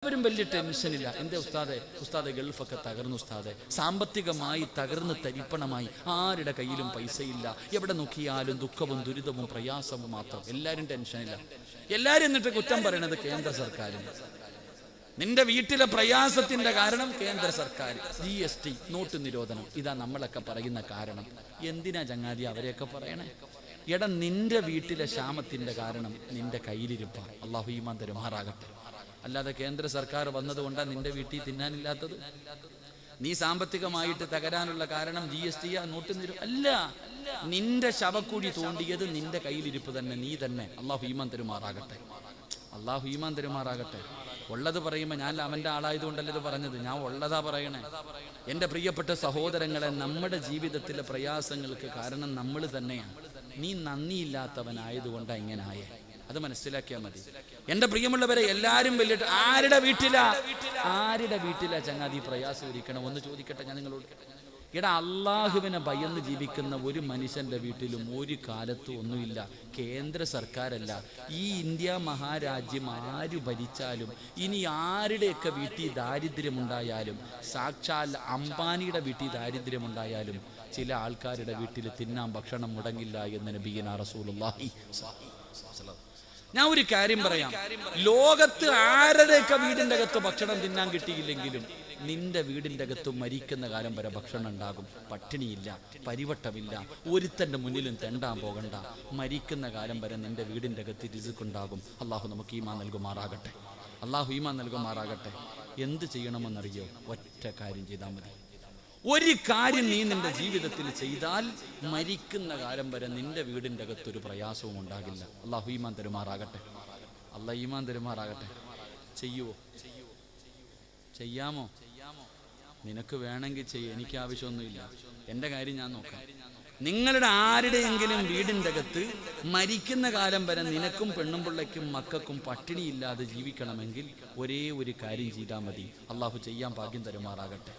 എല്ലാവരും വലിയ ടെൻഷനില്ല. എന്റെ ഉസ്താദെ ഗൾഫൊക്കെ തകർന്നു ഉസ്താദെ, സാമ്പത്തികമായി തകർന്ന് തരിപ്പണമായി, ആരുടെ കയ്യിലും പൈസയില്ല, എവിടെ നോക്കിയാലും ദുഃഖവും ദുരിതവും പ്രയാസവും മാത്രം. എല്ലാവരും ടെൻഷനില്ല. എല്ലാവരും എന്നിട്ട് കുറ്റം പറയണത് കേന്ദ്ര സർക്കാരിന്. നിന്റെ വീട്ടിലെ പ്രയാസത്തിന്റെ കാരണം കേന്ദ്ര സർക്കാർ, GST, നോട്ട് നിരോധനം, ഇതാ നമ്മളൊക്കെ പറയുന്ന കാരണം. എന്തിനാ ചങ്ങാതി അവരെയൊക്കെ പറയണേ? എടാ, നിന്റെ വീട്ടിലെ ക്ഷാമത്തിന്റെ കാരണം നിന്റെ കയ്യിലിരിപ്പാ. അള്ളാഹു ഈമാൻ തരുമാറാകട്ടെ. അല്ലാതെ കേന്ദ്ര സർക്കാർ വന്നതുകൊണ്ടാണ് നിന്റെ വീട്ടിൽ തിന്നാനില്ലാത്തത്. നീ സാമ്പത്തികമായിട്ട് തകരാനുള്ള കാരണം GST നോട്ട് നിരോധനം അല്ല. നിന്റെ ശവക്കുഴി തോണ്ടിയത് നിന്റെ കയ്യിലിരിപ്പ് തന്നെ, നീ തന്നെ. അള്ളാഹു ഈമാൻ തരുമാറാകട്ടെ. അള്ളാഹു ഈമാൻ തരുമാറാകട്ടെ. ഉള്ളത് പറയുമ്പോൾ ഞാൻ അവൻ്റെ ആളായതുകൊണ്ടല്ല ഇത് പറഞ്ഞത്, ഞാൻ ഉള്ളതാ പറയണേ. എൻ്റെ പ്രിയപ്പെട്ട സഹോദരങ്ങളെ, നമ്മുടെ ജീവിതത്തിലെ പ്രയാസങ്ങൾക്ക് കാരണം നമ്മൾ തന്നെയാണ്. നീ നന്ദിയില്ലാത്തവനായതുകൊണ്ടാണ് ഇങ്ങനെ ആയേ. അത് മനസ്സിലാക്കിയാൽ മതി. എൻ്റെ പ്രിയമുള്ളവരെ, എല്ലാവരും വലിയ ആരുടെ വീട്ടിലാ ചങ്ങാതി പ്രയാസം ഇരിക്കണം? ഒന്ന് ചോദിക്കട്ടെ ഞാൻ നിങ്ങളോട്. എടാ, അള്ളാഹുവിനെ ഭയന്ന് ജീവിക്കുന്ന ഒരു മനുഷ്യന്റെ വീട്ടിലും ഒരു കാലത്തും ഒന്നുമില്ല. കേന്ദ്ര സർക്കാരല്ല, ഈ ഇന്ത്യ മഹാരാജ്യം ആര് ഭരിച്ചാലും, ഇനി ആരുടെയൊക്കെ വീട്ടിൽ ദാരിദ്ര്യമുണ്ടായാലും, സാക്ഷാൽ അംബാനിയുടെ വീട്ടിൽ ദാരിദ്ര്യമുണ്ടായാലും, ചില ആൾക്കാരുടെ വീട്ടിൽ തിന്നാൻ ഭക്ഷണം മുടങ്ങില്ല എന്ന് നബിയുനാ റസൂലുള്ളാഹി. ഞാൻ ഒരു കാര്യം പറയാം, ലോകത്ത് ആരുടെയൊക്കെ വീടിൻ്റെ അകത്ത് ഭക്ഷണം തിന്നാൻ കിട്ടിയില്ലെങ്കിലും നിന്റെ വീടിൻ്റെ അകത്ത് മരിക്കുന്ന കാലം വരെ ഭക്ഷണം ഉണ്ടാകും. പട്ടിണിയില്ല, പരിവട്ടമില്ല, ഒരുത്തൻ്റെ മുന്നിലും തെണ്ടാൻ പോകണ്ട. മരിക്കുന്ന കാലം വരെ നിന്റെ വീടിൻ്റെ അകത്ത് റിസ്ക്കുണ്ടാകും. അള്ളാഹു നമുക്ക് ഈമാൻ നൽകുമാറാകട്ടെ. അള്ളാഹു ഈമാൻ നൽകുമാറാകട്ടെ. എന്ത് ചെയ്യണമെന്നറിയോ? ഒറ്റ കാര്യം ചെയ്താൽ മതി. ഒരു കാര്യം നീ നിന്റെ ജീവിതത്തിൽ ചെയ്താൽ മരിക്കുന്ന കാലം വരെ നിന്റെ വീടിൻ്റെ അകത്തൊരു പ്രയാസവും ഉണ്ടാകില്ല. അള്ളാഹു ഈമാൻ തരുമാറാകട്ടെ. അള്ളാഹു ഈമാൻ തരുമാറാകട്ടെ. ചെയ്യുവോ? ചെയ്യാമോ? നിനക്ക് വേണമെങ്കിൽ ചെയ്യ, എനിക്ക് ആവശ്യമൊന്നുമില്ല. എൻ്റെ കാര്യം ഞാൻ നോക്കാം. നിങ്ങളുടെ ആരുടെയെങ്കിലും വീടിൻ്റെ അകത്ത് മരിക്കുന്ന കാലം വരെ നിനക്കും പെണ്ണും പിള്ളയ്ക്കും മക്കൾക്കും പട്ടിണിയില്ലാതെ ജീവിക്കണമെങ്കിൽ ഒരേ ഒരു കാര്യം ചെയ്താൽ മതി. അള്ളാഹു ചെയ്യാൻ ഭാഗ്യം തരുമാറാകട്ടെ.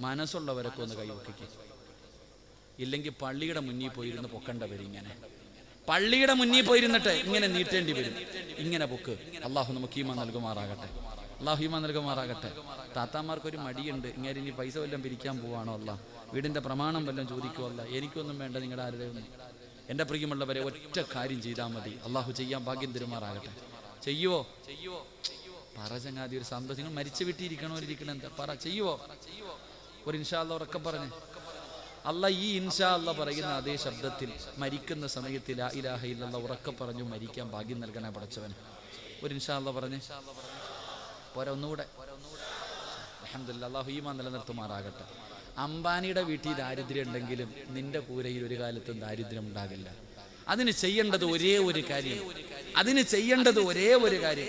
മനസ്സുള്ളവരൊക്കെ ഒന്ന് കൈവയ്ക്കുക. ഇല്ലെങ്കിൽ പള്ളിയുടെ മുന്നിൽ പോയിരുന്ന് പൊക്കണ്ടവരും. ഇങ്ങനെ പള്ളിയുടെ മുന്നിൽ പോയിരുന്നിട്ട് ഇങ്ങനെ നീട്ടേണ്ടി വരും. ഇങ്ങനെ പൊക്ക്. അള്ളാഹു നമുക്ക് ഈമാൻ നൽകുമാറാകട്ടെ. അള്ളാഹു ഈമാൻ നൽകുമാറാകട്ടെ. താത്താമാർക്കൊരു മടിയുണ്ട്, ഇങ്ങനെ ഇനി പൈസ വല്ലതും പിരിക്കാൻ പോവാണോ? അല്ല, വീടിൻ്റെ പ്രമാണം വല്ലതും ചോദിക്കുമല്ല. എനിക്കൊന്നും വേണ്ട നിങ്ങളുടെ ആരുടെയൊന്നും. എൻ്റെ പ്രിയമുള്ളവരെ, ഒറ്റ കാര്യം ചെയ്താൽ മതി. അള്ളാഹു ചെയ്യാൻ ഭാഗ്യം തരുമാറാകട്ടെ. ചെയ്യുവോ? പറ ചങ്ങാതി. ഒരു സന്തോഷം. നിങ്ങൾ മരിച്ചു വിട്ടിരിക്കണോ ഇരിക്കണം? എന്താ പറ? ചെയ്യുവോ? ഒരു ഇൻഷാ അല്ലാഹ് ഉറക്കം പറഞ്ഞ്. അല്ല, ഈ ഇൻഷാ അല്ലാഹ് പറയുന്ന അതേ ശബ്ദത്തിൽ മരിക്കുന്ന സമയത്ത് ലാ ഇലാഹ ഇല്ലല്ലാഹ് ഉറക്കം പറഞ്ഞു മരിക്കാൻ ഭാഗ്യം നൽകണേ പടച്ചവൻ. ഒരു ഇൻഷാ അല്ലാഹ് പറഞ്ഞ് പോരാ, ഒന്നുകൂടെ. അൽഹംദുലില്ലാഹ്. അല്ലാഹു ഈമാൻ നിലനിർത്തുമാറാകട്ടെ. അംബാനിയുടെ വീട്ടിൽ ദാരിദ്ര്യം ഉണ്ടെങ്കിലും നിന്റെ കൂരയിൽ ഒരു കാലത്തും ദാരിദ്ര്യം ഉണ്ടാകില്ല. അതിന് ചെയ്യേണ്ടത് ഒരേ ഒരു കാര്യം.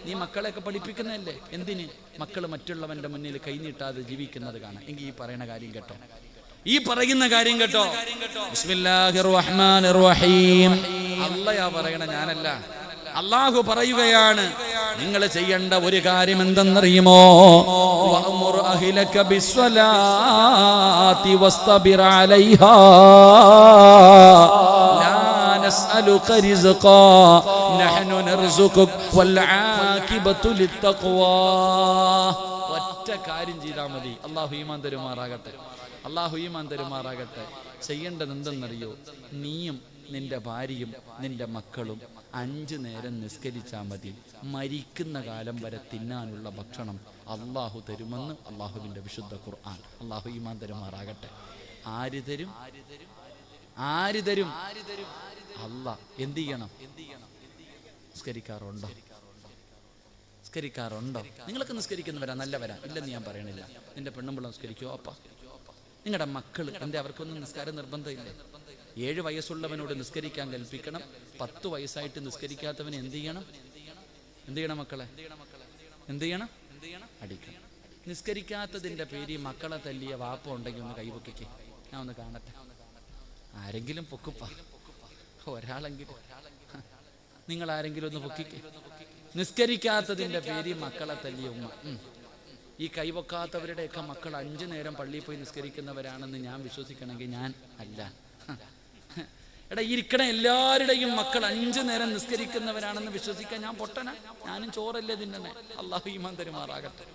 നീ മക്കളെയൊക്കെ പഠിപ്പിക്കുന്നതല്ലേ? എന്തിന്? മക്കൾ മറ്റുള്ളവന്റെ മുന്നിൽ കൈനീട്ടാതെ ജീവിക്കുന്നത് കാണാം. എങ്കിൽ ഈ പറയുന്ന കാര്യം കേട്ടോ. ബിസ്മില്ലാഹിർ റഹ്മാനിർ റഹീം. അല്ലാഹു പറയണ, ഞാനല്ല. അല്ലാഹു പറയുകയാണ്, നിങ്ങൾ ചെയ്യേണ്ട ഒരു കാര്യം എന്തെന്നറിയുമോ? വഅ്മുർ അഹ്ലക ബിസ്സലാത്തി വസ്തബിർ അലൈഹാ نسألك رزقا نحن نرزقك والعاقبة للتقوى. ഒറ്റ കാര്യം ചെയ്താൽ മതി. അല്ലാഹു ഈമാൻ തരുമാറാകട്ടെ. ചെയ്യേണ്ടത് എന്തെന്നറിയോ? നീയും നിന്റെ ഭാര്യയും നിന്റെ മക്കളും 5 നേരം നിസ്കരിച്ചാൽ മതി. മരിക്കുന്ന കാലം വരെ തിന്നാനുള്ള ഭക്ഷണം അല്ലാഹു തരുമെന്ന് അല്ലാഹുവിൻ്റെ വിശുദ്ധ ഖുർആൻ. അല്ലാഹു ഈമാൻ തരുമാറാകട്ടെ. ആര് തരും? അല്ല. എന്ത് ചെയ്യണം? നിസ്കരിക്കാറുണ്ടോ? നിങ്ങളൊക്കെ നിസ്കരിക്കുന്നവരാ, നല്ലവരാ, ഇല്ലെന്ന് ഞാൻ പറയണില്ല. നിന്റെ പെണ്ണുമ്പിള്ള നിസ്കരിക്കുമോ? അപ്പ നിങ്ങളുടെ മക്കൾ അവർക്കൊന്നും നിസ്കാരം നിർബന്ധമില്ലേ? 7 വയസ്സുള്ളവനോട് നിസ്കരിക്കാൻ കൽപ്പിക്കണം. 10 വയസ്സായിട്ട് നിസ്കരിക്കാത്തവന് എന്ത് ചെയ്യണം മക്കളെ? എന്ത് ചെയ്യണം? അടിക്കണം. നിസ്കരിക്കാത്തതിൻ്റെ പേരിൽ മക്കളെ തല്ലിയ വാപ്പ ഉണ്ടെങ്കിൽ ഒന്ന് കൈവക്കിക്കേ, ഞാൻ ഒന്ന് കാണട്ടെ. ആരെങ്കിലും പൊക്കുപ്പ, ഒരാളെങ്കിലും. നിങ്ങൾ ആരെങ്കിലും ഒന്ന് പൊക്കിക്കേ. നിസ്കരിക്കാത്തതിൻ്റെ പേരിൽ മക്കളെ തല്ലിയ ഉമ്മ. ഈ കൈവക്കാത്തവരുടെയൊക്കെ മക്കൾ 5 നേരം പള്ളിയിൽ പോയി നിസ്കരിക്കുന്നവരാണെന്ന് ഞാൻ വിശ്വസിക്കണമെങ്കിൽ ഞാൻ അല്ല. എടാ ഇരിക്കണ എല്ലാവരുടെയും മക്കൾ 5 നേരം നിസ്കരിക്കുന്നവരാണെന്ന് വിശ്വസിക്കാൻ ഞാൻ പൊട്ടന? ഞാനും ചോറല്ലേ തിന്നണേ. അള്ളാഹു ഈമാൻ തരുമാറാകട്ടെ.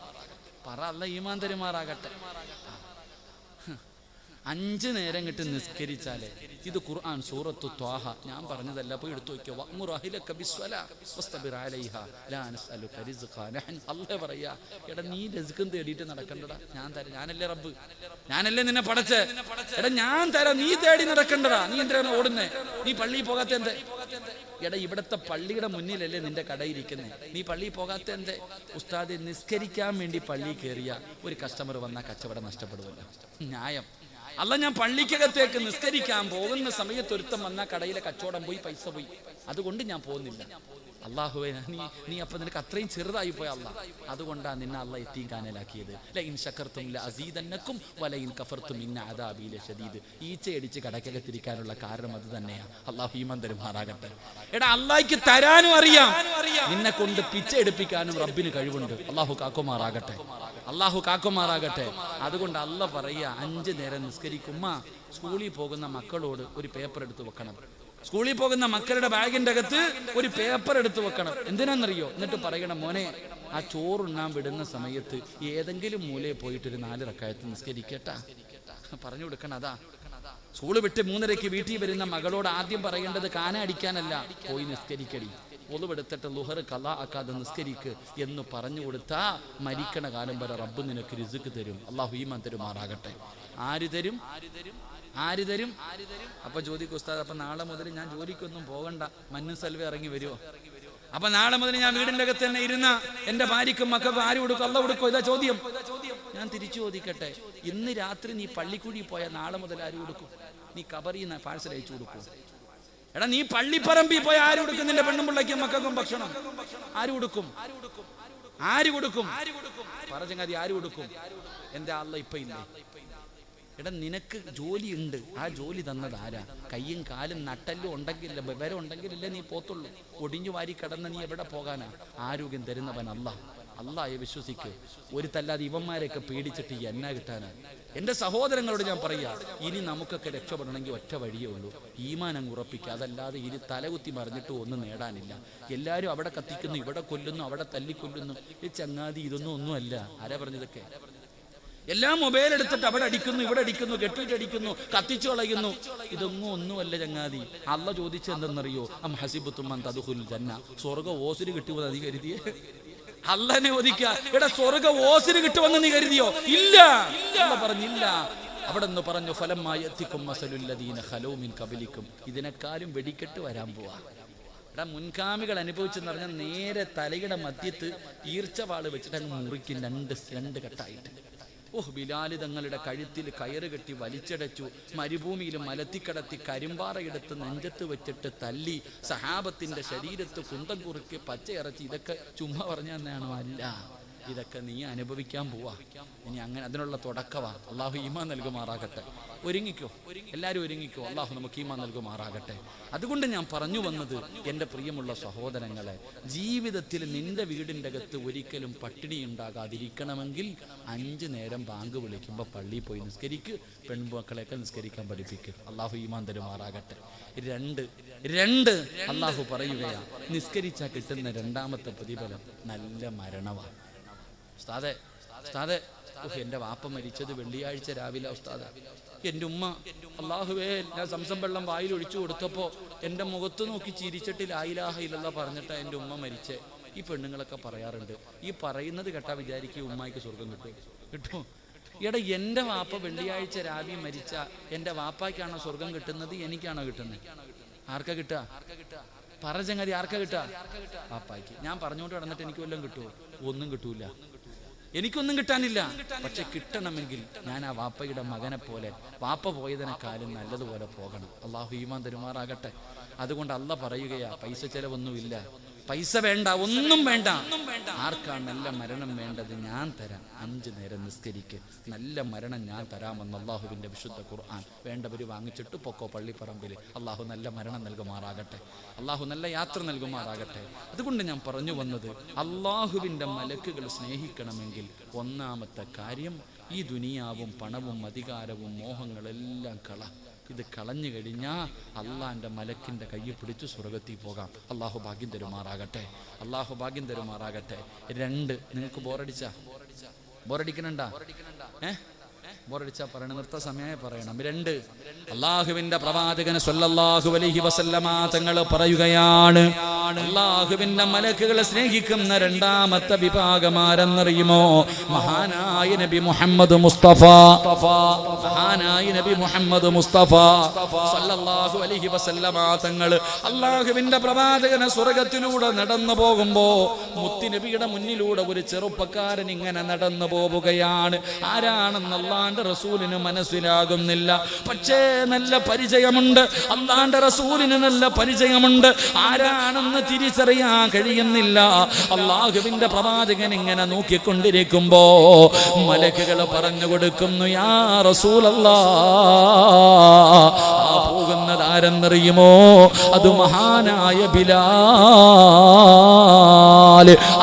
പറ അല്ല ഈമാൻ തരുമാറാകട്ടെ. 5 നേരം കിട്ട് നിസ്കരിച്ചാലേ ഇത് ഖുർആൻ സൂറത്തു ത്വാഹ, ഞാൻ പറഞ്ഞതല്ല, പോയി എടുത്തു വയ്ക്കോ. അള്ളാഹ് പറയാ, എടാ നീ റിസ്ക്കും തേടിയിട്ട് നടക്കണ്ടടാ, ഞാൻ തരാം. ഞാനല്ലേ റബ്ബ്, ഞാനല്ലേ നിന്നെ പടച്ച്. എടാ ഞാൻ തരാം, നീ തേടി നടക്കണ്ടടാ. നീ എന്തിനാണ് ഓടുന്നേ? നീ പള്ളിയിൽ പോകാത്ത എന്തേ? എടാ ഇവിടത്തെ പള്ളിയുടെ മുന്നിലല്ലേ നിന്റെ കടയിരിക്കുന്നേ, നീ പള്ളിയിൽ പോകാത്ത എന്തേ? ഉസ്താദെ നിസ്കരിക്കാൻ വേണ്ടി പള്ളിയിൽ കയറിയ ഒരു കസ്റ്റമർ വന്നാൽ കച്ചവടം നഷ്ടപ്പെടുമല്ലോ. ന്യായം അല്ല. ഞാൻ പള്ളിക്കകത്തേക്ക് നിസ്കരിക്കാൻ പോകുന്ന സമയത്ത് ഒരുത്തം വന്നാൽ കടയിലെ കച്ചവടം പോയി, പൈസ പോയി, അതുകൊണ്ട് ഞാൻ പോകുന്നില്ല. അള്ളാഹുവേ നീ അപ്പൊ നിനക്ക് അത്രയും ചെറുതായി പോയ അള്ളാഹ്, അതുകൊണ്ടാണ് നിന്നെ അള്ളാഹ് യതീം കാനലാക്കിയത്. ലഇൻ ശകർതും ലഅസീദന്നകും വലഇൻ കഫർതും ഇന്ന അദാബി ലശദീദ്. ഈച്ചയടിച്ച് കടക്കകത്തിരിക്കാനുള്ള കാരണം അത് തന്നെയാ. അള്ളാഹു ഈമാൻ തരുമാറാകട്ടെ. എടാ അള്ളാഹ്ക്ക് തരാനും അറിയാം, നിന്നെ കൊണ്ട് പിച്ച എടുപ്പിക്കാനും റബ്ബിന് കഴിവുണ്ട്. അള്ളാഹു കാക്കുമാറാകട്ടെ, അള്ളാഹു കാക്കുമാറാകട്ടെ. അതുകൊണ്ട് അള്ളാഹ് പറയുക, 5 നേരം നിസ്കരിക്കുമ്മ സ്കൂളിൽ പോകുന്ന മക്കളോട് ഒരു പേപ്പർ എടുത്ത് വെക്കണം. സ്കൂളിൽ പോകുന്ന മക്കളുടെ ബാഗിന്റെ അകത്ത് ഒരു പേപ്പർ എടുത്ത് വെക്കണം. എന്തിനാണെന്നറിയോ? എന്നിട്ട് പറയണം, മോനെ ആ ചോറുണ്ണാൻ വിടുന്ന സമയത്ത് ഏതെങ്കിലും മൂലയിൽ പോയിട്ടൊരു 4 റക്അത്ത് നിസ്കരിക്കട്ടാ. പറഞ്ഞു കൊടുക്കണം. അതാ സ്കൂള് വിട്ട് 3:30 വീട്ടിൽ വരുന്ന മകളോട് ആദ്യം പറയേണ്ടത് കാന അടിക്കാനല്ല, പോയി നിസ്കരിക്കടി, ഒളിവെടുത്തിട്ട് ളുഹർ ഖളാ ആക്കാതെ നിസ്കരിക്ക് എന്ന് പറഞ്ഞു കൊടുത്താ മരിക്കണ കാലം വരെ റബ്ബ് നിനക്ക് റിസ്ക് തരും. അള്ളാഹു ഈമാൻ തരുമാറാകട്ടെ. ആര് തരും? ആര് തരും? അപ്പൊ ചോദിക്കും, ഉസ്താദ് അപ്പൊ നാളെ മുതൽ ഞാൻ ജോലിക്കൊന്നും പോകണ്ട, മഞ്ഞു സൽവ ഇറങ്ങി വരുമോ? അപ്പൊ നാളെ മുതൽ ഞാൻ വീടിന്റെ അകത്ത് തന്നെ ഇരുന്ന എന്റെ ഭാര്യക്കും മക്കൾക്കും ആര് കൊടുക്കും? അള്ള കൊടുക്കോ? ഇതാ ചോദ്യം. ഞാൻ തിരിച്ചു ചോദിക്കട്ടെ, ഇന്ന് രാത്രി നീ പള്ളിക്കുഴി പോയാൽ നാളെ മുതൽ ആര് കൊടുക്കും? നീ കബറിന്ന് പാഴ്സൽ അയച്ചു കൊടുക്കും? എടാ നീ പള്ളിപ്പറമ്പിൽ പോയ ആര് കൊടുക്കും? നിന്റെ പെണ്ണും പിള്ളയ്ക്കും മക്കൾക്കും ഭക്ഷണം ആര് കൊടുക്കും? ആര് കൊടുക്കും? പറഞ്ഞങ്ങാതി ആര് കൊടുക്കും? എന്റെ അള്ള ഇപ്പൊ ഇല്ല. എടാ നിനക്ക് ജോലി ഉണ്ട്, ആ ജോലി തന്നത് ആരാ? കയ്യും കാലും നട്ടല്ലും ഉണ്ടെങ്കില്ല, വിവരം ഉണ്ടെങ്കിലല്ലേ നീ പോത്തുള്ളൂ. ഒടിഞ്ഞു വാരി കിടന്ന് നീ എവിടെ പോകാനാ? ആരോഗ്യം തരുന്നവൻ അല്ലാഹ്. അള്ളാഹയെ വിശ്വസിക്ക്. ഒരു തല്ലാതെ ഇവന്മാരെയൊക്കെ പേടിച്ചിട്ട് എന്നാ കിട്ടാനാ? എന്റെ സഹോദരങ്ങളോട് ഞാൻ പറയാ, ഇനി നമുക്കൊക്കെ രക്ഷപ്പെടണമെങ്കിൽ ഒറ്റ വഴിയേ ഉള്ളൂ, ഈമാൻ അങ്ങ് ഉറപ്പിക്കുക. അതല്ലാതെ ഇനി തലകുത്തി മറിഞ്ഞിട്ട് ഒന്നും നേടാനില്ല. എല്ലാവരും അവിടെ കത്തിക്കുന്നു, ഇവിടെ കൊല്ലുന്നു, അവിടെ തല്ലിക്കൊല്ലുന്നു. ഈ ചങ്ങാതി ഇതൊന്നും ഒന്നുമല്ല. ആരാ പറഞ്ഞതൊക്കെ? എല്ലാം മൊബൈൽ എടുത്തിട്ട് അവിടെ അടിക്കുന്നു, ഇവിടെ അടിക്കുന്നു, കെട്ടിട്ടടിക്കുന്നു, കത്തിച്ചു കളയുന്നു. ഇതൊന്നും ഒന്നുമല്ല ചങ്ങാതി. അള്ള ചോദിച്ചെന്തെന്നറിയോ? അം ഹസിബത്തും അൻ തദ്ഖുലുൽ ജന്ന. സ്വർഗ്ഗ ഓസിന് കിട്ടുമെന്ന് നീ കരുതിയേ? അള്ളനെ ഒതിക്ക. എടാ സ്വർഗ്ഗ ഓസിന് കിട്ടുമെന്ന് നീ കരുതിയോ? ഇല്ല. അള്ള പറഞ്ഞില്ല. അവിടെ നിന്ന് പറഞ്ഞു, ഫലമ്മായത്തിക്കും മസലുല്ലദീന ഖലൂ മിൻ ഖബലിക്കും. ഇതിനെക്കാളും വെടിക്കെട്ട് വരാൻ പോവാ. എടാ മുൻകാമികൾ അനുഭവിച്ചെന്ന് പറഞ്ഞാൽ നേരെ തലയുടെ മധ്യത്ത് ഈർച്ചവാള് വെച്ചിട്ട് അങ്ങ് മുറിക്കും, രണ്ട് കെട്ടായിട്ട്. ബിലാല് തങ്ങളുടെ കഴുത്തിൽ കയറ് കെട്ടി വലിച്ചടച്ചു, മരുഭൂമിയിൽ മലത്തിക്കടത്തി കരിമ്പാറയെടുത്ത് നെഞ്ചത്ത് വെച്ചിട്ട് തല്ലി, സഹാബത്തിന്റെ ശരീരത്ത് കുന്തം കുറുക്കി പച്ചയിറച്ചി. ഇതൊക്കെ ചുമ്മാ പറഞ്ഞു തന്നെയാണോ? അല്ല, ഇതൊക്കെ നീ അനുഭവിക്കാൻ പോവാ. ഇനി അങ്ങനെ അതിനുള്ള തുടക്കവാ. അള്ളാഹു ഈമാൻ നൽകുമാറാകട്ടെ. ഒരുങ്ങിക്കോ, എല്ലാവരും ഒരുങ്ങിക്കോ. അള്ളാഹു നമുക്ക് ഈമാൻ നൽകുമാറാകട്ടെ. അതുകൊണ്ട് ഞാൻ പറഞ്ഞു വന്നത്, എൻ്റെ പ്രിയമുള്ള സഹോദരങ്ങളെ, ജീവിതത്തിൽ നിന്റെ വീടിൻ്റെ അകത്ത് ഒരിക്കലും പട്ടിണി ഉണ്ടാകാതിരിക്കണമെങ്കിൽ 5 നേരം ബാങ്ക് വിളിക്കുമ്പോൾ പള്ളിയിൽ പോയി നിസ്കരിക്ക്. പെൺമക്കളെയൊക്കെ നിസ്കരിക്കാൻ പഠിപ്പിക്കുക. അള്ളാഹു ഈമാൻ തരുമാറാകട്ടെ. 2 അള്ളാഹു പറയുകയാണ്, നിസ്കരിച്ചാൽ കിട്ടുന്ന 2ാമത്തെ പ്രതിഫലം നല്ല മരണമാണ്. ഉസ്താദേ എൻ്റെ വാപ്പ മരിച്ചത് വെള്ളിയാഴ്ച രാവിലെ. ഉസ്താദ് എൻ്റെ ഉമ്മ, അള്ളാഹുവേ, ഞാൻ സംസം വെള്ളം വായിൽ ഒഴിച്ചു കൊടുത്തപ്പോൾ എൻ്റെ മുഖത്ത് നോക്കി ചിരിച്ചിട്ട് ലാ ഇലാഹ ഇല്ലല്ലാഹ് പറഞ്ഞിട്ടാ എൻ്റെ ഉമ്മ മരിച്ചേ. ഈ പെണ്ണുങ്ങളൊക്കെ പറയാറുണ്ട്, ഈ പറയുന്നത് കേട്ടാ വിചാരിക്കും ഉമ്മായിക്ക് സ്വർഗം കിട്ടും. എടാ എൻ്റെ വാപ്പ വെള്ളിയാഴ്ച രാവിലെ മരിച്ച എൻ്റെ വാപ്പായ്ക്കാണോ സ്വർഗം കിട്ടുന്നത്? എനിക്കാണോ കിട്ടുന്നത്? ആർക്കാ കിട്ടുക? പറ ചങ്ങാതി, ആർക്കാ കിട്ടുക? വാപ്പായ്ക്ക്. ഞാൻ പറഞ്ഞുകൊണ്ട് കിടന്നിട്ട് എനിക്ക് വല്ലതും കിട്ടുമോ? ഒന്നും കിട്ടൂല, എനിക്കൊന്നും കിട്ടാനില്ല. പക്ഷെ കിട്ടണമെങ്കിൽ ഞാൻ ആ വാപ്പയുടെ മകനെ പോലെ, വാപ്പ പോയതിനെക്കാളും നല്ലതുപോലെ പോകണം. അള്ളാഹു ഈമാൻ തരുമാറാകട്ടെ. അതുകൊണ്ട് അള്ള പറയുകയാ, പൈസ ചെലവൊന്നുമില്ല, പൈസ വേണ്ട, ഒന്നും വേണ്ട. ആർക്കാണ് നല്ല മരണം വേണ്ടത്? ഞാൻ തരാം. 5 നേരം നിസ്കരിക്ക്, നല്ല മരണം ഞാൻ തരാമെന്ന് അള്ളാഹുവിൻ്റെ വിശുദ്ധ ഖുർആൻ. വേണ്ടവർ വാങ്ങിച്ചിട്ട് പൊക്കോ പള്ളിപ്പറമ്പിൽ. അള്ളാഹു നല്ല മരണം നൽകുമാറാകട്ടെ, അള്ളാഹു നല്ല യാത്ര നൽകുമാറാകട്ടെ. അതുകൊണ്ട് ഞാൻ പറഞ്ഞു വന്നത്, അള്ളാഹുവിൻ്റെ മലക്കുകൾ സ്നേഹിക്കണമെങ്കിൽ 1ാമത്തെ കാര്യം, ഈ ദുനിയാവും പണവും അധികാരവും മോഹങ്ങളെല്ലാം ഇത് കളഞ്ഞു കഴിഞ്ഞാൽ അള്ളാന്റെ മലക്കിന്റെ കൈ പിടിച്ച് സ്വർഗത്തിൽ പോകാം. അള്ളാഹു ഭാഗ്യം തരുമാറാകട്ടെ, അള്ളാഹു ഭാഗ്യം തരുമാറാകട്ടെ. 2, നിങ്ങൾക്ക് ബോറടിക്കണണ്ടാ? ബോറടിച്ചാ പറയണം, നിർത്ത സമയമായി പറയണം. 2, അള്ളാഹുവിന്റെ പ്രവാചകൻ സ്വല്ലല്ലാഹു അലൈഹി വസല്ലമ തങ്ങൾ പറയുകയാണ്, അള്ളാഹുവിന്റെ മലക്കുകളെ സ്നേഹിക്കുന്ന 2ാമത്തെ വിഭാഗമാരെന്നറിയുമോ? മഹാനായ നബി മുഹമ്മദ് മുസ്തഫ, മഹാനായ നബി മുഹമ്മദ് മുസ്തഫ സ്വല്ലല്ലാഹു അലൈഹി വസല്ലമ തങ്ങൾ അള്ളാഹുവിന്റെ പ്രവാചകനെ സ്വർഗത്തിലൂടെ നടന്നു പോകുമ്പോ മുത്തുനബിയുടെ മുന്നിലൂടെ ഒരു ചെറുപ്പക്കാരൻ ഇങ്ങനെ നടന്നു പോവുകയാണ്. ആരാണെന്ന് അള്ളാന്റെ റസൂലിന് മനസ്സിലാകുന്നില്ല. പക്ഷേ നല്ല പരിചയമുണ്ട്, അള്ളാന്റെ റസൂലിന് നല്ല പരിചയമുണ്ട്. ആരാണെന്ന് തിരിച്ചറിയാൻ കഴിയുന്നില്ല. അള്ളാഹുവിന്റെ പ്രവാചകൻ ഇങ്ങനെ നോക്കിക്കൊണ്ടിരിക്കുമ്പോ മലക്കുകൾ പറഞ്ഞു കൊടുക്കുന്നു, യാ റസൂലല്ലാഹ്, ആ പോകുന്നത് ആരെന്നറിയുമോ? അത് മഹാനായ ബിലാൽ.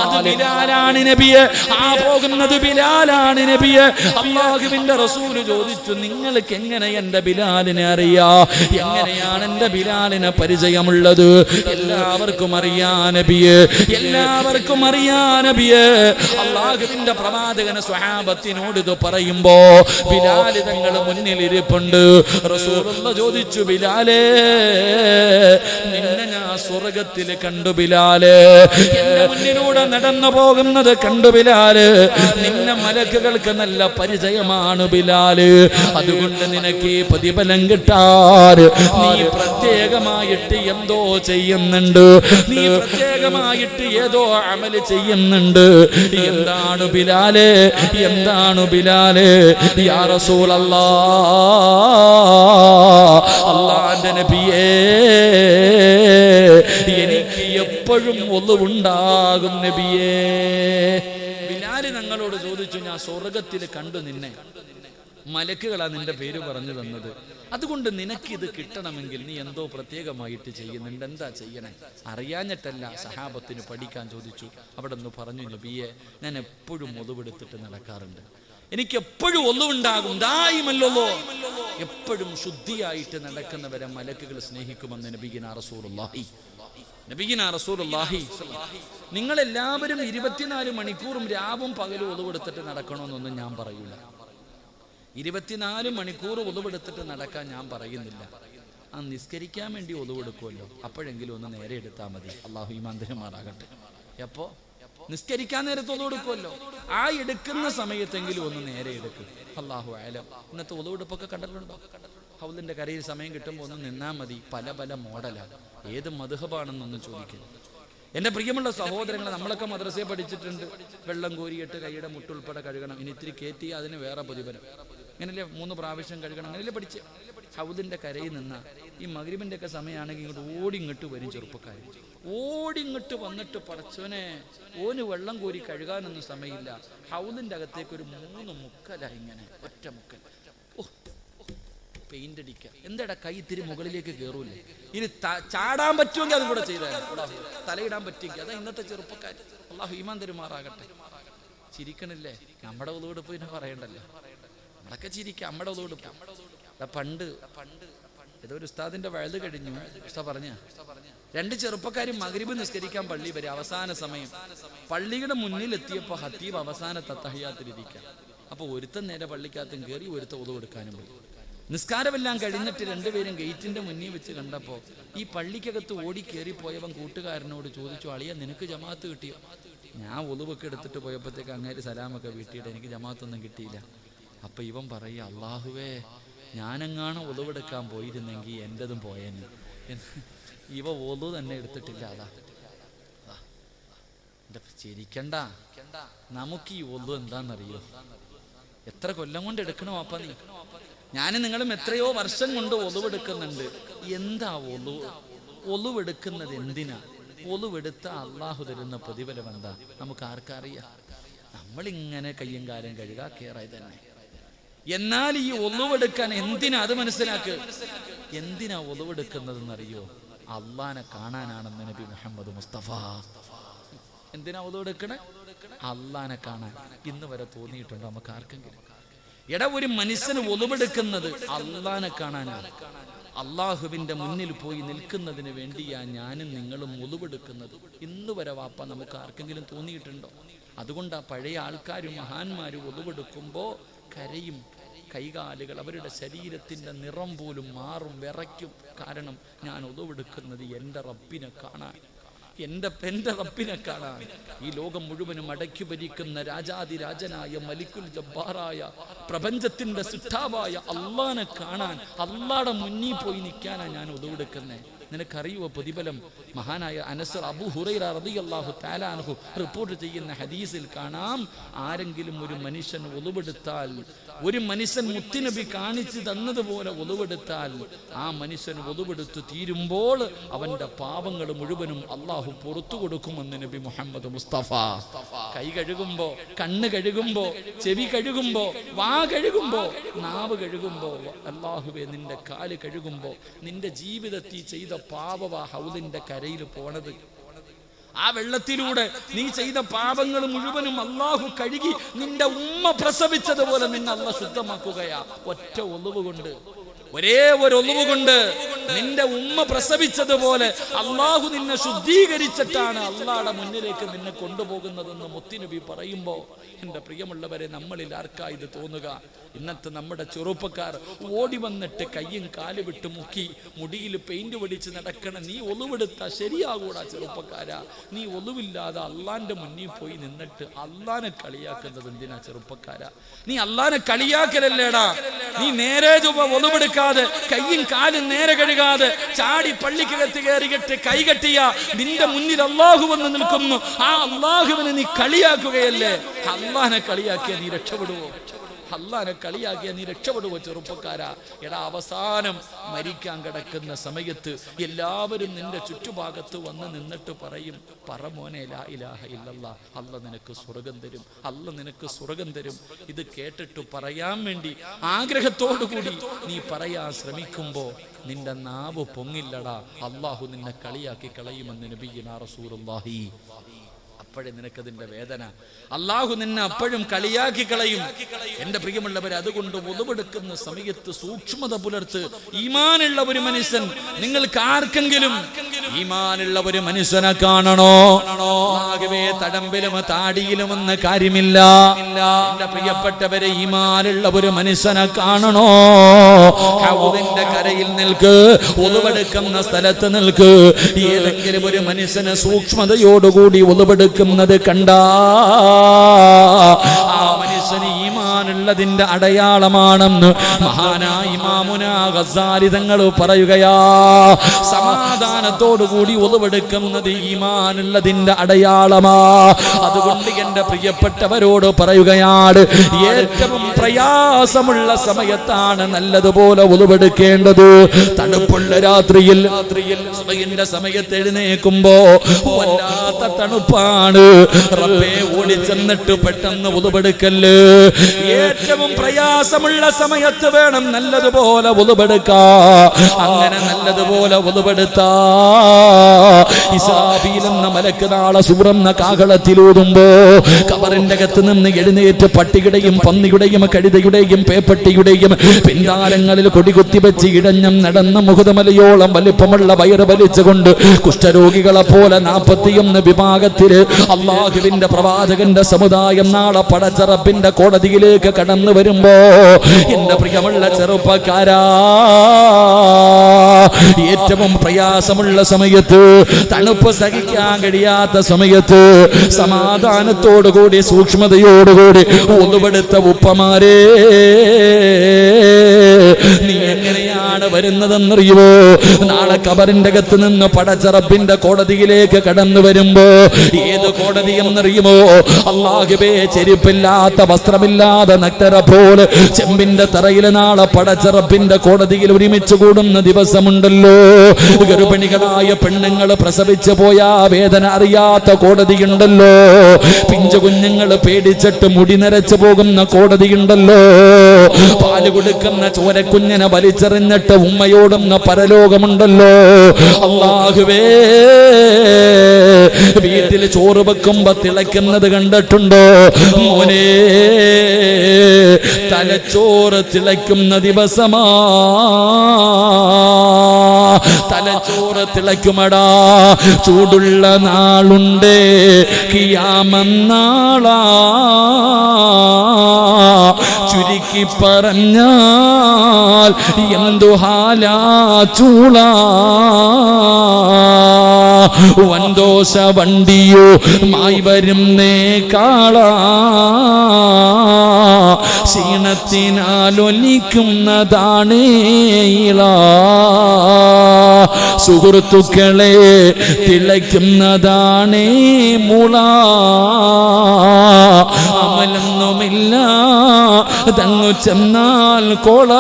അത് ബിലാലാണ് നബിയെ, ആ പോകുന്നത് ബിലാലാണ് നബിയെ. അള്ളാഹുവിന്റെ റസൂല് ചോദിച്ചു, നിങ്ങൾക്ക് എങ്ങനെ എന്റെ ബിലാലിനെ അറിയാ? എങ്ങനെയാണ് എന്റെ ബിലാലിനെ പരിചയമുള്ളത്? എല്ലാവർക്കും അറിയാ നബിയെ, എല്ലാവർക്കും അറിയാ നബിയെ. അള്ളാഹുവിന്റെ പ്രവാചകന് സ്വഹാബത്തിനോട് ഇത് പറയുമ്പോ ബിലാല് തങ്ങൾ മുന്നിലിരിപ്പുണ്ട്. റസൂലുള്ള ചോദിച്ചു, ബിലാലേ, നിന്നെ ഞാൻ സ്വർഗത്തിൽ കണ്ടു ബിലാല്, എന്റെ മുന്നിലൂടെ നടന്നു പോകുന്നത് കണ്ടു ബിലാല്, നിന്നെ മലക്കുകൾക്ക് നല്ല പരിചയമാണ് ബിലാല്. അതുകൊണ്ട് നിനക്ക് ഈ പ്രതിഫലം കിട്ടാൻ നീ പ്രത്യേകമായിട്ട് എന്തോ ചെയ്യുന്നുണ്ട്, നീ പ്രത്യേകമായിട്ട് ഏതോ അമല് ചെയ്യുന്നുണ്ട്. എന്താണ് ബിലാല്? എന്താണ് ബിലാല്? യാ റസൂലല്ലാഹ്, അല്ലാഹുവിന്റെ നബിയേ, എനിക്ക് എപ്പോഴും ഒളിവുണ്ടാകും നബിയേ. ബിലാല് ഞങ്ങളോട് ചോദിച്ചു, ഞാൻ സ്വർഗത്തിൽ കണ്ടു നിന്നെ, മലക്കുകളാ നിന്റെ പേര് പറഞ്ഞു തന്നത്, അതുകൊണ്ട് നിനക്കിത് കിട്ടണമെങ്കിൽ നീ എന്തോ പ്രത്യേകമായിട്ട് ചെയ്യുന്നുണ്ട്, എന്താ ചെയ്യണേ? അറിയാഞ്ഞിട്ടല്ല, സഹാബത്തിന് പഠിക്കാൻ ചോദിച്ചു. അവിടെ നിന്ന് പറഞ്ഞു, നബിയെ, ഞാൻ എപ്പോഴും ഒളിവെടുത്തിട്ട് നടക്കാറുണ്ട്, എനിക്ക് എപ്പോഴും ഒളിവുണ്ടാകും, ദായിമല്ലോ. എപ്പോഴും ശുദ്ധിയായിട്ട് നടക്കുന്നവരെ മലക്കുകൾ സ്നേഹിക്കുമെന്ന് നബിയിനാ റസൂലുള്ളാഹി, നബിയിനാ റസൂലുള്ളാഹി. നിങ്ങളെല്ലാവരും 24 മണിക്കൂറും രാവും പകലും ഒളിവെടുത്തിട്ട് നടക്കണമെന്നൊന്നും ഞാൻ പറയൂല. 24 മണിക്കൂർ ഒളിവെടുത്തിട്ട് നടക്കാൻ ഞാൻ പറയുന്നില്ല. ആ നിസ്കരിക്കാൻ വേണ്ടി ഒളിവെടുക്കുമല്ലോ, അപ്പോഴെങ്കിലും ഒന്ന് നേരെ എടുത്താൽ മതി. അള്ളാഹു ഈമാൻ തരുമാറാകട്ടെ. എപ്പോ നിസ്കരിക്കാൻ നേരത്തെ ഒളിവെടുക്കുമല്ലോ, ആ എടുക്കുന്ന സമയത്തെങ്കിലും ഒന്ന് നേരെ എടുക്കും. അള്ളാഹു ആലം. ഇന്നത്തെ ഒളിവെടുപ്പൊക്കെ കണ്ടിട്ടുണ്ടോ? ഹൗലിന്റെ കരയിൽ സമയം കിട്ടുമ്പോൾ ഒന്ന് നിന്നാ മതി. പല പല മോഡലാണ്. ഏത് മദ്ഹബാണെന്നൊന്നും ചോദിക്കുന്നു. എൻ്റെ പ്രിയമുള്ള സഹോദരങ്ങളെ, നമ്മളൊക്കെ മദ്രസയെ പഠിച്ചിട്ടുണ്ട്, വെള്ളം കോരിയിട്ട് കൈയുടെ മുട്ടുൾപ്പെടെ കഴുകണം, ഇനി ഇത്തിരി കയറ്റി അതിന് വേറെ പ്രതിഫലം, അങ്ങനല്ലേ 3 പ്രാവശ്യം കഴുകണം, അങ്ങനെയല്ലേ പഠിച്ച്. ഹൗദിന്റെ കരയിൽ നിന്ന ഈ മഗ്രിബിന്റെ ഒക്കെ സമയമാണെങ്കിൽ ഇങ്ങോട്ട് ഓടിങ്ങോട്ട് വരും ചെറുപ്പക്കാർ, ഓടിങ്ങോട്ട് വന്നിട്ട് പടച്ചോനെ, ഓന് വെള്ളം കോരി കഴുകാനൊന്നും സമയമില്ല. ഹൗദിന്റെ അകത്തേക്ക് ഒരു 3 മുക്കല, ഇങ്ങനെ ഒറ്റ മുക്കൽ, പെയിന്റ് അടിക്കുക. എന്താടാ, കൈ ഇത്തിരി മുകളിലേക്ക് കയറൂലേ? ഇനി ചാടാൻ പറ്റുമെങ്കിൽ അതും കൂടെ ചെയ്താൽ, തലയിടാൻ പറ്റുമെങ്കിൽ. അതാ ഇന്നത്തെ ചെറുപ്പക്കാർ. അള്ളാഹു ഈമാൻ തരുമാറാകട്ടെ. ചിരിക്കണില്ലേ? നമ്മുടെ ഒതുവെടുപ്പ് പിന്നെ പറയണ്ടല്ലോ, നമ്മളൊക്കെ ചിരിക്കുക. നമ്മുടെ ഒതുവെടുപ്പ് പണ്ട് ഏതോ ഒരു ഉസ്താദിന്റെ വഴുത് കഴിഞ്ഞു. ഉസ്താദ് പറഞ്ഞ 2 ചെറുപ്പക്കാരും മഗ്രിബ് നിസ്കരിക്കാൻ പള്ളി വരെ. അവസാന സമയം പള്ളിയുടെ മുന്നിൽ എത്തിയപ്പോ ഹത്തീബ് അവസാനത്തെ തഹിയ്യാത്തിലിരിക്കുക. അപ്പൊ ഒരുത്തൻ നേരെ പള്ളിക്കകത്തും കയറി, ഒരുത്ത ഒതുവെടുക്കാനും പോയി. നിസ്കാരമെല്ലാം കഴിഞ്ഞിട്ട് 2 പേരും ഗേറ്റിന്റെ മുന്നിൽ വെച്ച് കണ്ടപ്പോ ഈ പള്ളിക്കകത്ത് ഓടി കയറിപ്പോയവൻ കൂട്ടുകാരനോട് ചോദിച്ചു, അളിയ നിനക്ക് ജമാഅത്ത് കിട്ടിയോ? ഞാൻ ഒളിവൊക്കെ എടുത്തിട്ട് പോയപ്പോഴത്തേക്ക് അങ്ങേര് സലാമൊക്കെ വീട്ടിയിട്ട് എനിക്ക് ജമാഅത്തൊന്നും കിട്ടിയില്ല. അപ്പൊ ഇവൻ പറയുക, അള്ളാഹുവേ, ഞാനെങ്ങാണ് ഒളിവെടുക്കാൻ പോയിരുന്നെങ്കിൽ എൻ്റെതും പോയേന്. ഇവ ഒളു തന്നെ എടുത്തിട്ടില്ല. അതാ ചിരിക്കണ്ട, നമുക്ക് ഈ ഒളു എന്താണെന്നറിയോ? എത്ര കൊല്ലം കൊണ്ട് എടുക്കണോ അപ്പ നീ? ഞാനും നിങ്ങളും എത്രയോ വർഷം കൊണ്ട് ഒളിവെടുക്കുന്നുണ്ട്. എന്താ ഒളിവെടുക്കുന്നത്? എന്തിനാ ഒളിവെടുത്ത? അള്ളാഹു തരുന്ന പ്രതിഫലം എന്താ നമുക്ക് ആർക്കറിയാം? നമ്മളിങ്ങനെ കയ്യും കാലം കഴുകാ കേറായി തന്നെ. എന്നാൽ ഈ ഒളിവെടുക്കാൻ എന്തിനാ? അത് മനസ്സിലാക്ക്. എന്തിനാ ഒളിവെടുക്കുന്നതെന്നറിയോ? അള്ളാനെ കാണാനാണെന്ന് നബി മുഹമ്മദ് മുസ്തഫ. എന്തിനാ ഒളിവെടുക്കണേ? അള്ളാനെ കാണാൻ. ഇന്ന് വരെ തോന്നിയിട്ടുണ്ടോ നമുക്ക് ആർക്കെങ്കിലും? ഒരു മനുഷ്യന് ഒളിവെടുക്കുന്നത് അള്ളാനെ കാണാനാണ്. അള്ളാഹുവിന്റെ മുന്നിൽ പോയി നിൽക്കുന്നതിന് വേണ്ടിയാ ഞാനും നിങ്ങളും ഒളിവെടുക്കുന്നത്. ഇന്ന് വരെ വാപ്പ നമുക്ക് ആർക്കെങ്കിലും തോന്നിയിട്ടുണ്ടോ? അതുകൊണ്ടാ പഴയ ആൾക്കാരും മഹാന്മാരും ഒളിവെടുക്കുമ്പോൾ കരയും, കൈകാലുകൾ അവരുടെ ശരീരത്തിന്റെ നിറം പോലും മാറും, വിറയ്ക്കും. കാരണം ഞാൻ ഒളിവെടുക്കുന്നത് എൻ്റെ റബ്ബിനെ കാണാൻ, എൻ്റെ റബ്ബിനെ കാണാൻ. ഈ ലോകം മുഴുവനും അടക്കി ഭരിക്കുന്ന രാജാതിരാജനായ മലിക്കുൽ ജബ്ബാറായ പ്രപഞ്ചത്തിന്റെ സിദ്ധാവായ അള്ളാനെ കാണാൻ, അള്ളാടെ മുന്നിൽ പോയി നിൽക്കാനാണ് ഞാൻ ഒളിവെടുക്കുന്നത്. നിനക്കറിയുവോ പ്രതിഫലം? മഹാനായ അനസ് അബൂ ഹുറൈറ റളിയല്ലാഹു തആല അൻഹു റിപ്പോർട്ട് ചെയ്യുന്ന ഹദീസിൽ കാണാം, ആരെങ്കിലും ഒരു മനുഷ്യൻ ഒളിവെടുത്താൽ, ഒരു മനുഷ്യൻ മുത്തുനബി കാണിച്ചു തന്നതുപോലെ ഒളിവെടുത്താൽ, ആ മനുഷ്യൻ ഒളിവെടുത്ത് തീരുമ്പോൾ അവന്റെ പാപങ്ങൾ മുഴുവനും അള്ളാഹു പുറത്തു കൊടുക്കുമെന്ന് നബി മുഹമ്മദ് മുസ്തഫ. കൈ കഴുകുമ്പോ, കണ്ണ് കഴുകുമ്പോ, ചെവി കഴുകുമ്പോ, വാ കഴുകുമ്പോ, നാവ് കഴുകുമ്പോ, അല്ലാഹുവേ നിന്റെ കാല് കഴുകുമ്പോ, നിന്റെ ജീവിതത്തിൽ ചെയ്ത പാപവാ ഹൗദിന്റെ കരയിൽ പോണത്. ആ വെള്ളത്തിലൂടെ നീ ചെയ്ത പാപങ്ങൾ മുഴുവനും അള്ളാഹു കഴുകി നിന്റെ ഉമ്മ പ്രസവിച്ചതുപോലെ നിന്നെ അള്ളാഹു ശുദ്ധമാക്കുകയാ. ഒറ്റ ഒളിവ് കൊണ്ട്, ഒരേ ഒരു ഒളിവ് കൊണ്ട് നിന്റെ ഉമ്മ പ്രസവിച്ചതുപോലെ അള്ളാഹു നിന്നെ ശുദ്ധീകരിച്ചിട്ടാണ് അള്ളാഹുടെ മുന്നിലേക്ക് നിന്നെ കൊണ്ടുപോകുന്നതെന്ന് മുത്തുനബി പറയുമ്പോ, എൻ്റെ പ്രിയമുള്ളവരെ, നമ്മളിൽ ആർക്കാ ഇത് തോന്നുക? ഇന്നത്തെ നമ്മുടെ ചെറുപ്പക്കാർ ഓടി വന്നിട്ട് കയ്യും കാല് വിട്ട് മുക്കി മുടിയിൽ പെയിന്റ് പിടിച്ച് നടക്കണം. നീ ഒളിവെടുത്താ ശരിയാകൂടാ ചെറുപ്പക്കാരാ. നീ ഒളിവില്ലാതെ അള്ളാന്റെ മുന്നിൽ പോയി നിന്നിട്ട് അള്ളാനെ കളിയാക്കുന്നത് എന്തിനാ ചെറുപ്പക്കാരാ? നീ അള്ളാനെ കളിയാക്കലല്ലേടാ. നീ നേരെ ഒളിവെടുക്കാതെ കയ്യും കാലും നേരെ കഴുകാതെ ചാടി പള്ളിക്കകത്ത് കയറിയിട്ട് കൈ കെട്ടിയ നിന്റെ മുന്നിൽ അള്ളാഹു വന്ന് നിൽക്കുന്നു. ആ അള്ളാഹുവിനെ നീ കളിയാക്കുകയല്ലേ? അള്ളാനെ കളിയാക്കിയ നീ രക്ഷപ്പെടുവോ? അള്ളാനെ കളിയാക്കിയ നീ രക്ഷപ്പെടുവോ ചെറുപ്പക്കാരാ? എടാ, അവസാനം മരിക്കാൻ കിടക്കുന്ന സമയത്ത് എല്ലാവരും നിന്റെ ചുറ്റുഭാഗത്ത് വന്ന് നിന്നിട്ട് പറയും, പറ മോനെ ലാ ഇലാഹ ഇല്ലല്ലാ, അല്ല നിനക്ക് സ്വർഗം തരും, അല്ല നിനക്ക് സ്വർഗം തരും. ഇത് കേട്ടിട്ട് പറയാൻ വേണ്ടി ആഗ്രഹത്തോടു കൂടി നീ പറയാൻ ശ്രമിക്കുമ്പോ നിന്റെ നാവ് പൊങ്ങില്ലടാ. അള്ളാഹു നിന്നെ കളിയാക്കി കളയുമെന്ന് നബിയുനാ റസൂലുള്ളാഹി. അപ്പോഴേ നിനക്കതിന്റെ വേദന. അള്ളാഹു നിന്നെ അപ്പോഴും കളിയാക്കി കളയും. എന്റെ പ്രിയമുള്ളവരെ, അതുകൊണ്ട് ഒളിവെടുക്കുന്ന സമയത്ത് സൂക്ഷ്മത പുലർത്ത്. ഈമാനുള്ള ഒരു മനുഷ്യൻ, നിങ്ങൾക്ക് ആർക്കെങ്കിലും ഈമാനുള്ള ഒരു മനുഷ്യനെ കാണണോ? ആകവേ തടമ്പിലും താടിയിലും ഒന്നും കാര്യമില്ല. എന്റെ പ്രിയപ്പെട്ടവരെ, ഈമാനുള്ള ഒരു മനുഷ്യനെ കാണണോ? ഹൗദിന്റെ കരയിൽ നിൽക്ക്, ഒളിവെടുക്കുന്ന സ്ഥലത്ത് നിൽക്ക്. ഏതെങ്കിലും ഒരു മനുഷ്യനെ സൂക്ഷ്മതയോടുകൂടി ഒളിവെടുക്കുന്നത് കണ്ടാ ആ മനുഷ്യന് ഈമാനുള്ളതിന്റെ അടയാളമാണെന്ന് മഹാനായ ഇമാമുനാ ഗസാലി തങ്ങൾ പറയുകയാ. സമാധാനത്തോടുകൂടി ഒളിവെടുക്കുന്നത് ഈമാനുള്ളതിന്റെ അടയാളമാ. അതുകൊണ്ട് എന്റെ പ്രിയപ്പെട്ടവരോട് പറയുകയാണ്, ഏറ്റവും പ്രയാസമുള്ള സമയത്താണ് നല്ലതുപോലെ ഒളിവെടുക്കേണ്ടത്. തണുപ്പുള്ള രാത്രിയിൽ സുബഹിന്റെ സമയത്ത് എഴുന്നേൽക്കുമ്പോ വല്ലാത്ത തണുപ്പാണ്. റബ്ബേ, ഓടിച്ചെന്നിട്ട് പെട്ടെന്ന് ഒളിവെടുക്കല്ല്. ഏറ്റവും പ്രയാസമുള്ള സമയത്ത് വേണം നല്ലതുപോലെ ഒളിവെടുക്കാ. അങ്ങനെ നല്ലതുപോലെ ഒളിവെടുത്താ ഇസ്രാഫീൽ എന്ന മലക്ക് നാളെ സൂറെന്ന കാഹളത്തിലൂതുമ്പോ ഖബറിന്റെ അകത്ത് നിന്ന് എഴുന്നേറ്റ് പട്ടിയുടെയും പന്നിയുടെയും കഴുതയുടെയും പേപ്പട്ടിയുടെയും പിന്താരങ്ങളിൽ കൊടികുത്തി വെച്ച് ഇടഞ്ഞം നടന്ന മുഖതമലയോളം വലിപ്പമുള്ള വയറ് വലിച്ചുകൊണ്ട് കുഷ്ഠരോഗികളെ പോലെ 41 വിഭാഗത്തില് അള്ളാഹുവിന്റെ പ്രവാചകന്റെ സമുദായം നാളെ പടച്ച റബ്ബിന്റെ കോടതിയിലേക്ക് കടന്നു വരുമ്പോ, എന്റെ പ്രിയമുള്ള ചെറുപ്പക്കാരാ, ഏറ്റവും പ്രയാസമുള്ള സമയത്ത്, തണുപ്പ് സഹിക്കാൻ കഴിയാത്ത സമയത്ത്, സമാധാനത്തോടുകൂടി സൂക്ഷ്മതയോടുകൂടി ഒളിവെടുത്ത ഉപ്പമാരെ, നീ എങ്ങനെയാണ് വരുന്നതെന്നറിയുമോ? നാളെ ഖബറിന്റെ അകത്ത് നിന്ന് പടച്ച റബ്ബിന്റെ കോടതിയിലേക്ക് കടന്നു വരുമ്പോ, ഏത് കോടതി എന്നറിയുമോ? അല്ലാഹുവേ, ചെരുപ്പില്ലാത്ത വസ്ത്രമില്ലാതെ നഗ്നരെ പോലെ ചെമ്പിന്റെ തറയിൽ നാളെ പടച്ച റബ്ബിന്റെ കോടതിയിൽ ഒരുമിച്ച് കൂടുന്ന ദിവസമുണ്ടല്ലോ. ഗർഭിണികളായ പെണ്ണുങ്ങൾ പ്രസവിച്ചു പോയാ വേദന അറിയാത്ത കോടതിയുണ്ടല്ലോ. പിഞ്ചു കുഞ്ഞുങ്ങൾ പേടിച്ചിട്ട് മുടി നരച്ചു പോകുന്ന കോടതിയുണ്ടല്ലോ. പാല് കൊടുക്കുന്ന ചോരക്കുഞ്ഞിനെ വലിച്ചെറിഞ്ഞിട്ട് ഉമ്മയോടുന്ന പരലോകമുണ്ടല്ലോ. അല്ലാഹുവേ, വീട്ടിൽ ചോറ് വെക്കുമ്പോ തിളയ്ക്കുന്നത് കണ്ടിട്ടുണ്ടോ? മോനെ, തലച്ചോറ് തിളയ്ക്കുന്ന ദിവസമാ, തലച്ചോറ് തിളയ്ക്കുമടാ. ചൂടുള്ള നാളുണ്ട്, ഖിയാമന്നാളാ. ചുരുക്കി പറഞ്ഞാൽ എന്തു ഹാലാ ചൂളാ. വൻദോഷ വണ്ടിയോ മായി വരുന്നേ കാളാ. ക്ഷീണത്തിനാലൊലിക്കുന്നതാണേ ഇളാ. സുഹൃത്തുക്കളെ തിളയ്ക്കുന്നതാണേ മുള. അമലൊന്നുമില്ല തങ്ങു ചെന്നാൽ കോള.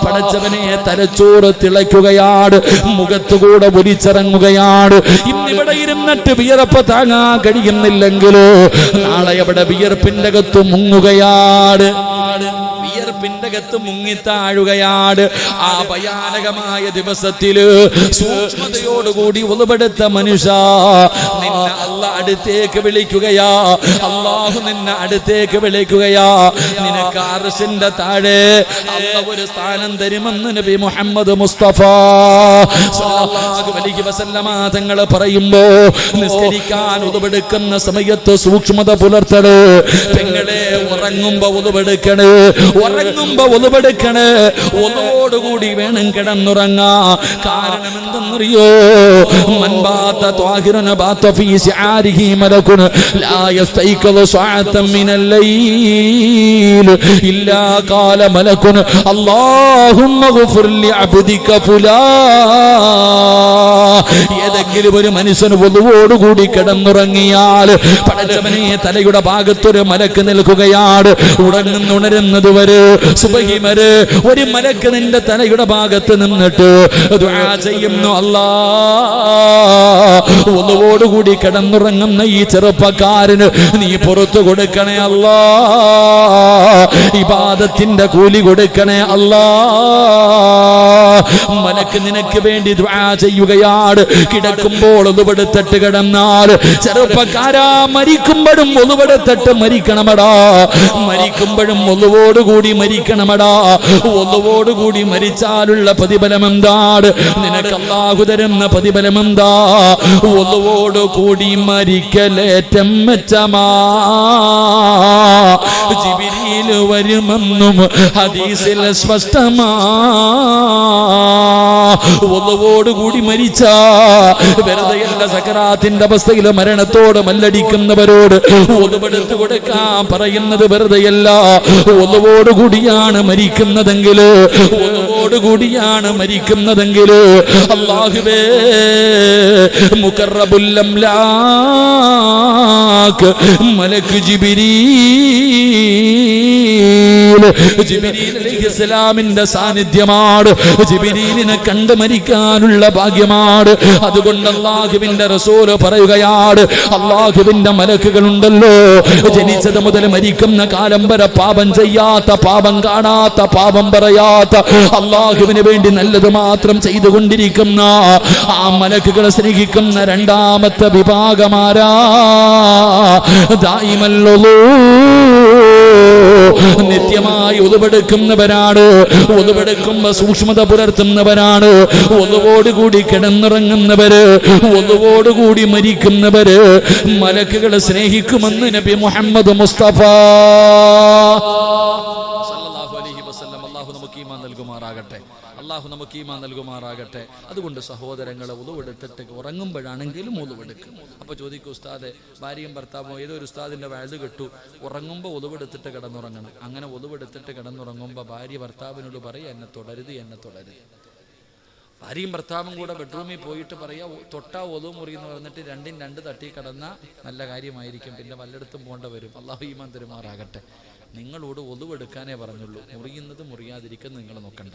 പടച്ചവനെ തലച്ചോറ് തിളയ്ക്കുകയാണ്, മുഖത്തുകൂടെ ഒലിച്ചിറങ്ങുകയാണ്. ഇന്നിവിടെ ഇരുന്നിട്ട് വിയർപ്പ് താങ്ങാൻ കഴിയുന്നില്ലെങ്കിലോ നാളെ അവിടെ വിയർപ്പിന്റെ അകത്ത് മുങ്ങുകയാണ്, വിയർപ്പിന്റെ അകത്ത് മുങ്ങിത്താഴുകയാണ്. ആ ഭയാനകമായ ദിവസത്തില് സൂക്ഷ്മതയോടുകൂടി ഒളിവെടുത്ത മനുഷ്യ നിന്നെ അല്ലാഹ് അടുത്തേക്ക് വിളിക്കുകയാ. അല്ലാഹു നിന്നെ അടുത്തേക്ക് വിളിക്കുകയാ. നിനക്ക് അർശിന്റെ താഴെ അല്ലാഹു ഒരു സ്ഥാനം തരുമെന്ന് നബി മുഹമ്മദ് മുസ്തഫ സല്ലല്ലാഹു അലൈഹി വസല്ലമ തങ്ങൾ പറയുമ്പോ നിസ്കരിക്കാൻ ഒളിവെടുക്കുന്ന സമയത്ത് സൂക്ഷ്മത പുലർത്തണേ പെങ്ങളെ. ഉറങ്ങുമ്പോ ഒളിവെടുക്കണേ, ഉറങ്ങുമ്പോ ഒളിവെടുക്കണേ. ഒളിവോടുകൂടി വേണം കിടന്നുറങ്ങാ. കാരണം എന്തെന്നറിയോ? മൻബാത ത്വാഹിറന ബാത ഫീ ശിആരിഹി മലകുൻ ലാ യസ്തൈഖദു സഅതൻ മിനൽ ലൈൽ ഇല്ലാ ഖാല മലകുൻ അല്ലാഹുമ്മ ഗ്ഫിർ ലി അബ്ദിക ഫുലാ. ഏതെങ്കിലും ഒരു മനുഷ്യൻ ഒളിവോടുകൂടി കിടന്നുറങ്ങിയാൽ പടച്ചവനെ തലയുടെ ഭാഗത്തൊരു മലക്ക് നിൽക്കുകയാണ്. ഉണരുന്നത് വരെ സുബഹി വരെ ഒരു മലക്ക് നിന്റെ തലയുടെ ഭാഗത്ത് നിന്നിട്ട് ദുആ ചെയ്യുന്നു. അല്ലാഹ് ഒളിവോടുകൂടി കിടന്നുറങ്ങുന്ന ഈ ചെറുപ്പക്കാരന് നീ പുറത്തു കൊടുക്കണേ അല്ലാഹ്. ഇബാദത്തിന്റെ കൂലി കൊടുക്കണേ അല്ലാഹ്. മലക്ക് നിനക്ക് വേണ്ടി ദുആ ചെയ്യുകയാണ്. കിടക്കുമ്പോൾ ഒളിവെടുത്തിട്ട് കിടന്നാൽ ചെറുപ്പക്കാരാ മരിക്കുമ്പോഴും ഒളിവെടുത്തിട്ട് മരിക്കണമടാ. മരിക്കുമ്പോഴും ഒളിവോടുകൂടി മരിക്കണമടാ. ഒളിവോടുകൂടി മരിച്ചാലുള്ള പ്രതിഫലം എന്താണ്? നിനക്ക് അല്ലാഹു തരുന്ന പ്രതിഫലം എന്താ? ഒളിവോടുകൂടി മരിക്കലേറ്റം മെച്ചമാ. ജിബ്രീൽ വരുമെന്നും ഹദീസിൽ സ്പഷ്ടമാ. ഒളിവോടുകൂടി മരിച്ച വെറുതെയല്ല, സക്കറാത്തിന്റെ അവസ്ഥയിൽ മരണത്തോട് മല്ലടിക്കുന്നവരോട് ഒളിവെടുത്ത് കൊടുക്കാൻ പറയുന്നത് വെറുതെയല്ല. ഒളിവോടുകൂടിയാണ് മരിക്കുന്നതെങ്കിൽ, ഒളിവോടുകൂടിയാണ് മരിക്കുന്നതെങ്കിൽ അല്ലാഹുവേ മുഖറബുൽ അംലാക്ക് മലക്ക് ജിബ്രീൽ അലൈഹിസ്സലാമിന്റെ സാന്നിധ്യമാണ്. ജിബ്രീലിനെ കണ്ട് മരിക്കാനുള്ള ഭാഗ്യമാണ്. അതുകൊണ്ട് അല്ലാഹുവിന്റെ റസൂല് പറയുകയാണ്, അല്ലാഹുവിന്റെ മലക്കുകളുണ്ടല്ലോ ജനിച്ചത് മുതൽ മരിക്കുന്ന കാലം വരെ പാപം ചെയ്യാത്ത, പാപം കാണാത്ത, പാപം പറയാത്ത, അല്ലാഹുവിന് വേണ്ടി നല്ലത് മാത്രം ചെയ്തുകൊണ്ടിരിക്കുന്ന ആ മലക്കുകളെ സ്നേഹിക്കുന്ന രണ്ടാമത്തെ വിഭാഗമാരാ? ദായിമല്ലോ നിത്യമായി ഒളിവെടുക്കുന്നവരാണ്. ഒളിവെടുക്കുമ്പോ സൂക്ഷ്മത പുലർത്തുന്നവരാണ്. ഒളിവോടുകൂടി കിടന്നുറങ്ങുന്നവര്, ഒളിവോടുകൂടി മരിക്കുന്നവര് മലക്കുകളെ സ്നേഹിക്കുമെന്ന് നബി മുഹമ്മദ് മുസ്തഫ സല്ലല്ലാഹു അലൈഹി വസല്ലം. അല്ലാഹു നമുക്ക് ഈമാൻ നൽകുമാറാകട്ടെ, അല്ലാഹു നമുക്ക് ഈമാൻ നൽകുമാറാകട്ടെ. അതുകൊണ്ട് സഹോദരങ്ങളെ ഒളിവെടുത്തിട്ട് ഉറങ്ങുമ്പോഴാണെങ്കിലും ഒളിവെടുക്കും. അപ്പോൾ ചോദിക്കും, ഉസ്താദെ ഭാര്യയും ഭർത്താവും ഏതോ ഒരു ഉസ്താദിന്റെ വയല് കെട്ടു, ഉറങ്ങുമ്പോൾ ഒളിവെടുത്തിട്ട് കിടന്നുറങ്ങണം. അങ്ങനെ ഒളിവെടുത്തിട്ട് കിടന്നുറങ്ങുമ്പോൾ ഭാര്യ ഭർത്താവിനോട് പറയുക, എന്നെ തുടരുത്, എന്നെ തുടരുത്. ഭാര്യയും ഭർത്താവും കൂടെ ബെഡ്റൂമിൽ പോയിട്ട് പറയാ, തൊട്ടാ ഒതു മുറിയെന്ന് പറഞ്ഞിട്ട് രണ്ടും രണ്ട് തട്ടി കിടന്ന നല്ല കാര്യമായിരിക്കും. പിന്നെ വല്ലയിടത്തും പോകേണ്ട വരും. അല്ലാഹു ഈമാൻ തരുമാറാകട്ടെ. നിങ്ങളോട് ഒളിവെടുക്കാനേ പറഞ്ഞുള്ളൂ. മുറിയുന്നത് മുറിയാതിരിക്കുന്നത് നിങ്ങൾ നോക്കണ്ട.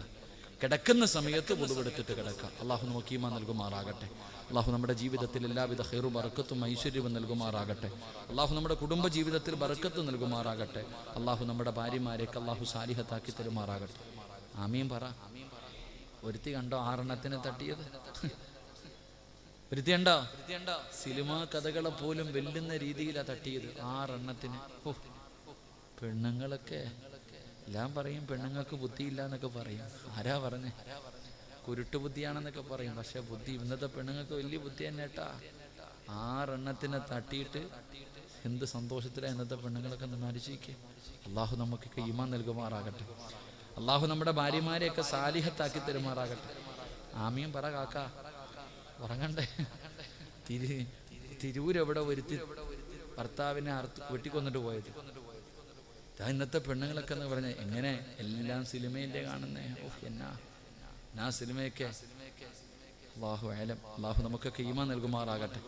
കിടക്കുന്ന സമയത്ത് ഒളിവെടുത്തിട്ട് കിടക്കാം. അല്ലാഹു നമുക്ക് ഈമാൻ നൽകുമാറാകട്ടെ. അല്ലാഹു നമ്മുടെ ജീവിതത്തിൽ എല്ലാവിധ ഖൈറും ബറക്കത്തും ഐശ്വര്യവും നൽകുമാറാകട്ടെ. അല്ലാഹു നമ്മുടെ കുടുംബ ജീവിതത്തിൽ ബറക്കത്ത് നൽകുമാറാകട്ടെ. അല്ലാഹു നമ്മുടെ ഭാര്യമാരെയൊക്കെ അല്ലാഹു സാലിഹത്താക്കി തരുമാറാകട്ടെ. ആമീൻ പറ. ഒരുത്തി കണ്ടോ 6 തട്ടിയത്? ഒരുത്തി കണ്ടോ? സിനിമാ കഥകളെ പോലും വെല്ലുന്ന രീതിയിലാണ് തട്ടിയത്. 6. പെണ്ണുങ്ങളൊക്കെ എല്ലാം പറയും പെണ്ണുങ്ങൾക്ക് ബുദ്ധിയില്ല എന്നൊക്കെ പറയും. ആരാ പറഞ്ഞേ? കുരുട്ട് ബുദ്ധിയാണെന്നൊക്കെ പറയും. പക്ഷെ ബുദ്ധി ഇന്നത്തെ പെണ്ണുങ്ങൾക്ക് വലിയ ബുദ്ധി തന്നെ കേട്ടാ. 6 എണ്ണത്തിനെ തട്ടിയിട്ട് എന്ത് സന്തോഷത്തിലാണ് ഇന്നത്തെ പെണ്ണുങ്ങളൊക്കെ നടിച്ചിരിക്കുക. അള്ളാഹു നമുക്കൊക്കെ ഈമാൻ നൽകുമാറാകട്ടെ. അള്ളാഹു നമ്മുടെ ഭാര്യമാരെയൊക്കെ സാലിഹത്താക്കി തരുമാറാകട്ടെ. ആമീൻ പറ കാക്ക. ഉറങ്ങണ്ടേ? തിരൂരെവിടെ ഒരുത്തി ഭർത്താവിനെ വെട്ടിക്കൊന്നിട്ട് പോയത്. ഇന്നത്തെ പെണ്ണുങ്ങളൊക്കെ എന്ന് പറഞ്ഞ എങ്ങനെ എല്ലാം സിനിമയിലെ കാണുന്നേ. എന്നാ സിനിമയൊക്കെ. അള്ളാഹു നമുക്കൊക്കെ ഈമാൻ നൽകുമാറാകട്ടെ.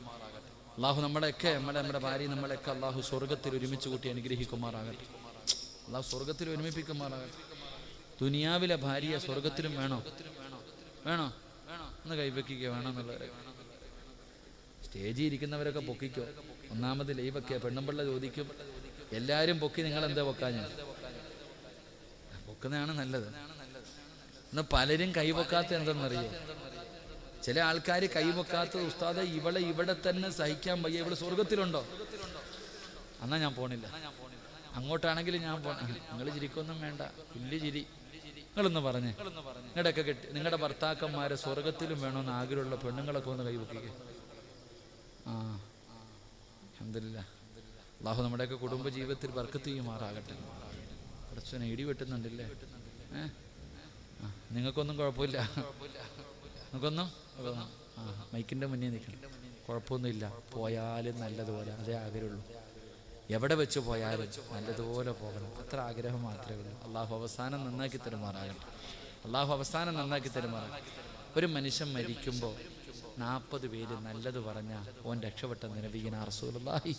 അള്ളാഹു നമ്മളെയൊക്കെ നമ്മുടെ ഭാര്യ നമ്മളെയൊക്കെ അള്ളാഹു സ്വർഗത്തിൽ ഒരുമിച്ച് കൂട്ടി അനുഗ്രഹിക്കുമാറാകട്ടെ. അള്ളാഹു സ്വർഗത്തിൽ ഒരുമിപ്പിക്കുമാറാകട്ടെ. ദുനിയാവിലെ ഭാര്യ സ്വർഗത്തിലും വേണോ? ഒന്ന് കൈവയ്ക്കുക വേണമെന്നുള്ളവരെ. സ്റ്റേജിൽ ഇരിക്കുന്നവരൊക്കെ പൊക്കിക്കോ. ഒന്നാമത് ലൈവൊക്കെ പെണ്ണുമ്പിള്ള ചോദിക്കും, എല്ലാവരും പൊക്കി നിങ്ങൾ എന്താ പൊക്കാൻ? പൊക്കുന്നതാണ് നല്ലത്. എന്നാൽ പലരും കൈവെക്കാത്ത എന്തെന്നറിയോ? ചില ആൾക്കാർ കൈവെക്കാത്തത് ഉസ്താദെ ഇവിടെ തന്നെ സഹിക്കാൻ വയ്യ, ഇവിടെ സ്വർഗത്തിലുണ്ടോ? എന്നാ ഞാൻ പോണില്ല. അങ്ങോട്ടാണെങ്കിലും ഞാൻ നിങ്ങൾ ചിരിക്കൊന്നും വേണ്ട, വലിയ ചിരി. നിങ്ങളൊന്ന് പറഞ്ഞേ, നിങ്ങളുടെയൊക്കെ നിങ്ങളുടെ ഭർത്താക്കന്മാരെ സ്വർഗത്തിലും വേണമെന്ന് ആഗ്രഹമുള്ള പെണ്ണുങ്ങളൊക്കെ ഒന്ന് കൈവെക്കുക. അൽഹംദുലില്ലാഹ്. അല്ലാഹു നമ്മുടെയൊക്കെ കുടുംബ ജീവിതത്തിൽ ബർക്കത്ത് ചെയ്യുമാറാകട്ടെ. കുറച്ചൊന്ന് ഇടി വെട്ടുന്നുണ്ടല്ലേ? നിങ്ങൾക്കൊന്നും കുഴപ്പമില്ല. നിങ്ങൾക്കൊന്നും മൈക്കിൻ്റെ മുന്നിൽ നിൽക്കണം, കുഴപ്പമൊന്നുമില്ല. പോയാലും നല്ലതുപോലെ, അതേ ആഗ്രഹമുള്ളൂ. എവിടെ വെച്ച് പോയാലും നല്ലതുപോലെ പോകണം, അത്ര ആഗ്രഹം മാത്രമേ ഉള്ളൂ. അള്ളാഹു അവസാനം നന്നാക്കി തരുമാറാകട്ടെ. ഒരു മനുഷ്യൻ മരിക്കുമ്പോൾ 40 പേര് നല്ലത് പറഞ്ഞാൽ ഓൻ രക്ഷപ്പെട്ട നബിയുനാ റസൂലുള്ളാഹി.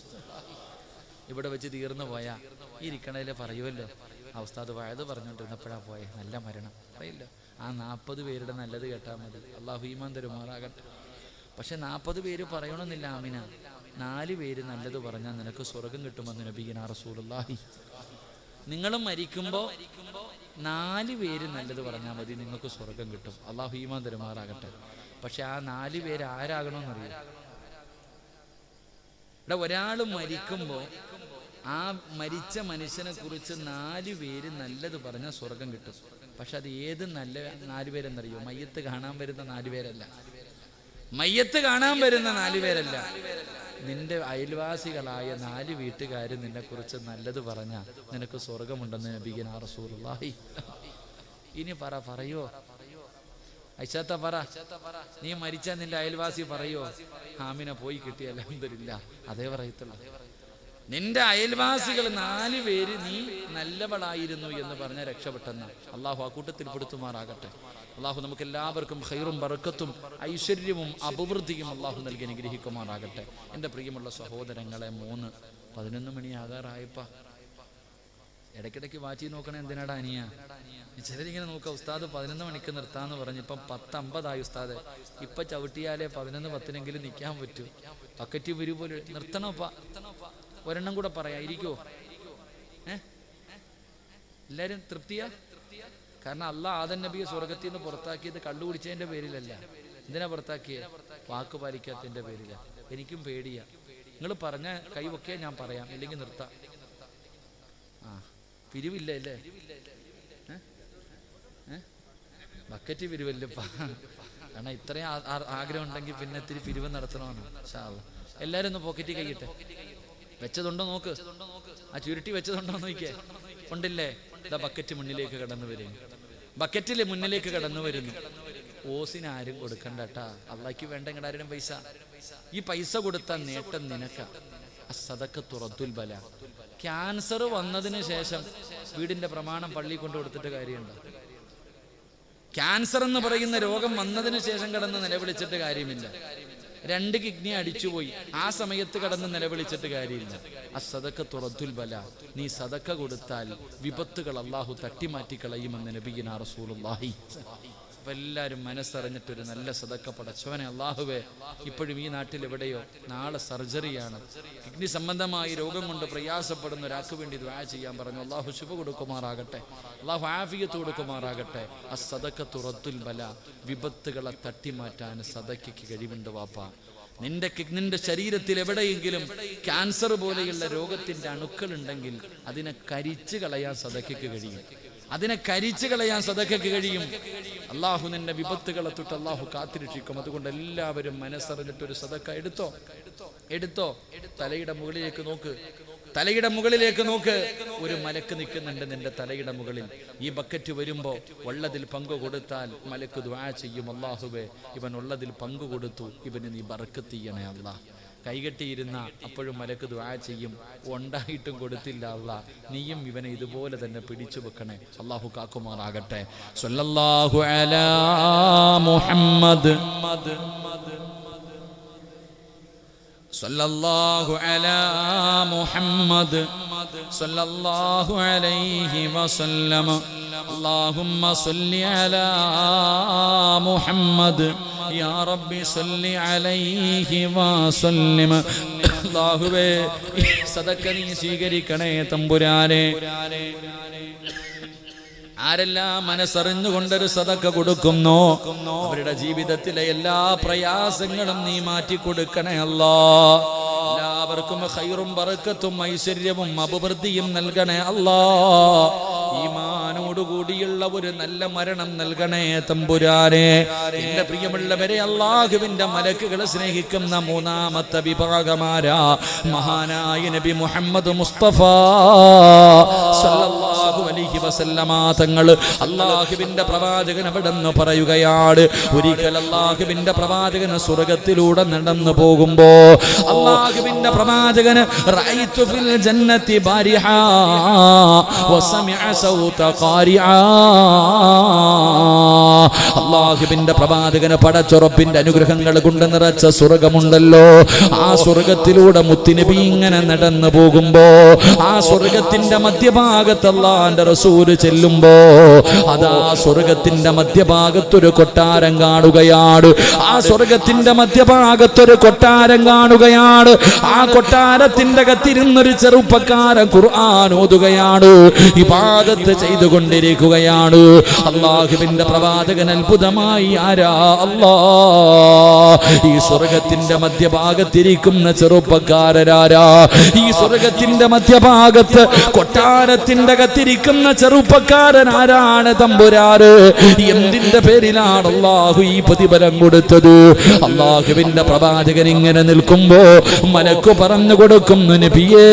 ഇവിടെ വെച്ച് തീർന്നു പോയാ ഈ ഇരിക്കണതിലെ പറയുമല്ലോ, ഉസ്താദ് വഅദ് പറഞ്ഞുകൊണ്ടിരുന്നപ്പോഴാ പോയെ, നല്ല മരണം പറയില്ലോ. ആ 40 പേരുടെ നല്ലത് കേട്ടാൽ മതി. അള്ളാഹു ഈമാൻ തരുമാറാകട്ടെ. പക്ഷെ 40 പേര് പറയണമെന്നില്ല. ആമിന 4 പേര് നല്ലത് പറഞ്ഞാൽ നിനക്ക് സ്വർഗം കിട്ടുമെന്ന് നബിയുനാ റസൂലുള്ളാഹി. നിങ്ങളും മരിക്കുമ്പോൾ 4 പേര് നല്ലത് പറഞ്ഞാൽ മതി, നിങ്ങൾക്ക് സ്വർഗം കിട്ടും. അള്ളാഹു ഈമാൻ തരുമാറാകട്ടെ. പക്ഷെ ആ 4 പേര് ആരാകണമെന്നറിയോ? ഇവിടെ ഒരാൾ മരിക്കുമ്പോൾ ആ മരിച്ച മനുഷ്യനെ കുറിച്ച് 4 പേര് നല്ലത് പറഞ്ഞാൽ സ്വർഗം കിട്ടും. പക്ഷെ അത് ഏത് നല്ല 4 പേരെന്നറിയോ? മയ്യത്ത് കാണാൻ വരുന്ന 4 പേരല്ല. നിന്റെ അയൽവാസികളായ 4 വീട്ടുകാർ നിന്നെ കുറിച്ച് നല്ലത് പറഞ്ഞാൽ നിനക്ക് സ്വർഗമുണ്ടെന്ന് നബിയുനാ റസൂലുള്ളാഹി. ഇനി പറയോ ഐഷാത്ത പറ, നീ മരിച്ചാൽ നിന്റെ അയൽവാസി പറയോ? ആമിന പോയി കിട്ടിയ അൽഹംദുലില്ലാഹ്, അതേ പറയത്തുള്ളൂ. നിന്റെ അയൽവാസികൾ 4 പേര് നീ നല്ലവളായിരുന്നു എന്ന് പറഞ്ഞ രക്ഷപ്പെട്ടെന്ന അള്ളാഹു ആ കൂട്ടത്തിൽ പെടുത്തുമാറാകട്ടെ. അള്ളാഹു നമുക്ക് എല്ലാവർക്കും ഖൈറും ബറക്കത്തും ഐശ്വര്യവും അഭിവൃദ്ധിയും അള്ളാഹു നൽകി അനുഗ്രഹിക്കുമാറാകട്ടെ. എൻ്റെ പ്രിയമുള്ള സഹോദരങ്ങളെ, 11 മണിയാകാറായപ്പ ഇടയ്ക്കിടയ്ക്ക് വാച്ചി നോക്കണേ. എന്തിനാടാ അനിയ? ചിലരിങ്ങനെ നോക്കാം, ഉസ്താദ് 11 മണിക്ക് നിർത്താന്ന് പറഞ്ഞ് ഇപ്പം 10:50 ഉസ്താദ്. ഇപ്പം ചവിട്ടിയാലേ 11:10 നിൽക്കാൻ പറ്റൂ. ബക്കറ്റ് വരൂ പോലെ നിർത്തണോപ്പാ. ഒരെണ്ണം കൂടെ പറയാതിരിക്കോ? എല്ലാരും തൃപ്തിയാ? കാരണം അള്ളാഹ് ആദം നബിയെ സ്വർഗത്തിൽ നിന്ന് പുറത്താക്കിയത് കള്ളു കുടിച്ചതിന്റെ പേരിലല്ല. എന്തിനാ പുറത്താക്കിയത്? വാക്ക് പാലിക്കാത്തതിന്റെ പേരില. എനിക്കും പേടിയാ. നിങ്ങൾ പറഞ്ഞ കൈവൊക്കെ ഞാൻ പറയാം, ഇല്ലെങ്കിൽ നിർത്താം. പിരിവില്ല അല്ലേ? ബക്കറ്റ് പിരിവല്ലപ്പാ. കാരണം ഇത്രയും ആഗ്രഹം ഉണ്ടെങ്കിൽ പിന്നെ ഇത്തിരി പിരിവ് നടത്തണമെന്ന്. ഇൻഷാ അല്ലാഹ് എല്ലാരും ഒന്ന് പോക്കറ്റിൽ കൈയിട്ടെ. വെച്ചതുണ്ടോ നോക്ക്, ആ ചുരുട്ടി വെച്ചതുണ്ടോ നോക്കിയേ. ഉണ്ടില്ലേ? ഇതാ ബക്കറ്റ് മുന്നിലേക്ക് കടന്നു വരുന്നു. ബക്കറ്റില് മുന്നിലേക്ക് കടന്നു വരുന്നു. ഓസിന് ആരും കൊടുക്കണ്ട കേട്ടാ. അള്ളാഹ്ക്ക് വേണ്ട ഇങ്ങടാരും പൈസ. ഈ പൈസ കൊടുത്ത നേട്ടം നിനക്ക. സദഖത്തു റദ്ദുൽ ബല. ക്യാൻസർ വന്നതിന് ശേഷം വീടിന്റെ പ്രമാണം പള്ളി കൊണ്ട് കൊടുത്തിട്ട് കാര്യമുണ്ടോ? ക്യാൻസർ എന്ന് പറയുന്ന രോഗം വന്നതിന് ശേഷം കടന്ന് നിലവിളിച്ചിട്ട് കാര്യമില്ല. 2 കിഡ്നി അടിച്ചുപോയി, ആ സമയത്ത് കടന്ന് നിലവിളിച്ചിട്ട് കാര്യമില്ല. അസ്സദഖത്തു റദ്ദുൽ ബല. നീ സദഖ കൊടുത്താൽ വിപത്തുകൾ അള്ളാഹു തട്ടിമാറ്റി കളയുമെന്ന് നബിയുനാ റസൂലുള്ളാഹി. അപ്പൊ എല്ലാവരും മനസ്സറിഞ്ഞിട്ടൊരു നല്ല സദഖ പടച്ചവനെ അള്ളാഹുവേ, ഇപ്പോഴും ഈ നാട്ടിൽ എവിടെയോ നാളെ സർജറിയാണ്, കിഡ്നി സംബന്ധമായി രോഗം കൊണ്ട് പ്രയാസപ്പെടുന്ന ഒരാൾക്ക് വേണ്ടി ദുആ ചെയ്യാൻ പറഞ്ഞു. അള്ളാഹു ശിഫ കൊടുക്കുമാറാകട്ടെ, അള്ളാഹു ആഫിയത്ത് കൊടുക്കുമാറാകട്ടെ. അസ്സദഖത്തു റദ്ദുൽ ബല. വിപത്തുകളെ തട്ടിമാറ്റാൻ സദഖയ്ക്ക് കഴിവുണ്ട് വാപ്പ. നിന്റെ ശരീരത്തിൽ എവിടെയെങ്കിലും ക്യാൻസർ പോലെയുള്ള രോഗത്തിന്റെ അണുക്കൾ ഉണ്ടെങ്കിൽ അതിനെ കരിച്ചു കളയാൻ സദഖയ്ക്ക് കഴിയും. അള്ളാഹു നിന്റെ വിപത്തുകളെ തൊട്ട് അള്ളാഹു കാത്തിരക്ഷിക്കും. അതുകൊണ്ട് എല്ലാവരും മനസ്സറിഞ്ഞിട്ടൊരു സദഖ എടുത്തോ. തലയുടെ മുകളിലേക്ക് നോക്ക്. ഒരു മലക്ക് നിൽക്കുന്നുണ്ട് നിന്റെ തലയുടെ മുകളിൽ. ഈ ബക്കറ്റ് വരുമ്പോ ഉള്ളതിൽ പങ്കു കൊടുത്താൽ മലക്ക് ദുആ ചെയ്യും, അല്ലാഹുവേ ഇവൻ ഉള്ളതിൽ പങ്കു കൊടുത്തു, ഇവന് നീ ബർക്കത്ത് ചെയ്യണേ അല്ലാഹ്. കൈകെട്ടിയിരുന്ന അപ്പോഴും മലക്ക് ദുആ ചെയ്യും, ഉണ്ടായിട്ടും കൊടുത്തില്ല അല്ലാഹ്, നീയും ഇവനെ ഇതുപോലെ തന്നെ പിടിച്ചു വെക്കണേ. അല്ലാഹു കാക്കുമാറാകട്ടെ. സ്വല്ലല്ലാഹു അലാ മുഹമ്മദ് സല്ലല്ലാഹു അലാ മുഹമ്മദ് സല്ലല്ലാഹു അലൈഹി വസല്ലം. അല്ലാഹുമ്മ സല്ലി അലാ മുഹമ്മദ് യാ റബ്ബി സല്ലി അലൈഹി വസല്ലം. അല്ലാഹുവേ ഈ സദഖ നീ സ്വീകരിക്കണേ തമ്പുരാനെ. ആരെല്ലാം മനസ്സറിഞ്ഞുകൊണ്ടൊരു സദഖ കൊടുക്കുന്നോ അവരുടെ ജീവിതത്തിലെ എല്ലാ പ്രയാസങ്ങളും നീ മാറ്റി കൊടുക്കണേ അല്ലാഹ്. എല്ലാവർക്കും ഖൈറും ബറക്കത്തും ഐശ്വര്യവും അഭിവൃദ്ധിയും നൽകണേ അല്ലാഹ്. ഈമാനോടുകൂടിയുള്ള ഒരു നല്ല മരണം നൽകണേ തമ്പുരാനെ. എന്റെ പ്രിയമുള്ളവരെ, അല്ലാഹുവിന്റെ മലക്കുകളെ സ്നേഹിക്കുന്ന മൂന്നാമത്തെ വിഭാഗമാരാ മഹാനായ നബി മുഹമ്മദ് മുസ്തഫ സല്ലല്ലാഹു അലൈഹി വസല്ലമ തങ്ങൾ. അല്ലാഹുവിന്റെ പ്രവാചകൻ അവിടെന്ന് പറയുകയാണ്, ഒരിക്കൽ അല്ലാഹുവിന്റെ പ്രവാചകൻ സ്വർഗ്ഗത്തിലൂടെ നടന്നു പോകുമ്പോ അല്ലാഹുവിന്റെ പ്രവാചകന് റഅയ്തു ഫിൽ ജന്നതി ബാരിഹാ വസമിഅ സൗത ഖാരിആ. അല്ലാഹുവിന്റെ പ്രവാചകന് പടച്ചുറപ്പിന്റെ അനുഗ്രഹങ്ങൾ കൊണ്ട് നിറച്ച സ്വർഗ്ഗമുണ്ടല്ലോ. ആ സ്വർഗ്ഗത്തിലൂടെ മുത്തുനബി ഇങ്ങനെ നടന്നു പോകുമ്പോ ആ സ്വർഗ്ഗത്തിന്റെ മധ്യഭാഗത്ത് അല്ലാഹുവിന്റെ റസൂല് ചെല്ലുമ്പോ അതാ സ്വർഗ്ഗത്തിന്റെ മധ്യഭാഗത്തൊരു കൊട്ടാരം കാണുകയാണ്. ആ സ്വർഗ്ഗത്തിന്റെ മധ്യഭാഗത്തൊരു കൊട്ടാരം കാണുകയാണ്. ആ കൊട്ടാരത്തിന്റെ അകത്തിരുന്നൊരു ചെറുപ്പക്കാരൻ ഖുർആൻ ഓതുകയാണ്, ഇബാദത്ത് ചെയ്തുകൊണ്ടിരിക്കുകയാണ്. അല്ലാഹുവിന്റെ പ്രവാചകൻ അത്ഭുതമായി, ആരാ അല്ലാഹ്, ഈ സ്വർഗ്ഗത്തിന്റെ മധ്യഭാഗത്തിരിക്കുന്ന ചെറുപ്പക്കാരനാരാ? ഈ സ്വർഗ്ഗത്തിന്റെ മധ്യഭാഗത്ത് കൊട്ടാരത്തിന്റെ അകത്തിരിക്കുന്ന ചെറുപ്പക്കാരൻ ആരാണ് തമ്പുരാന്? എന്തിന്റെ പേരിലാണ് അല്ലാഹു ഈ പ്രതിഫലം കൊടുത്തത്? അല്ലാഹുവിന്റെ പ്രവാചകൻ ഇങ്ങനെ നിൽക്കുമ്പോ മലക്ക് പറഞ്ഞു കൊടുക്കുന്നു, നബിയേ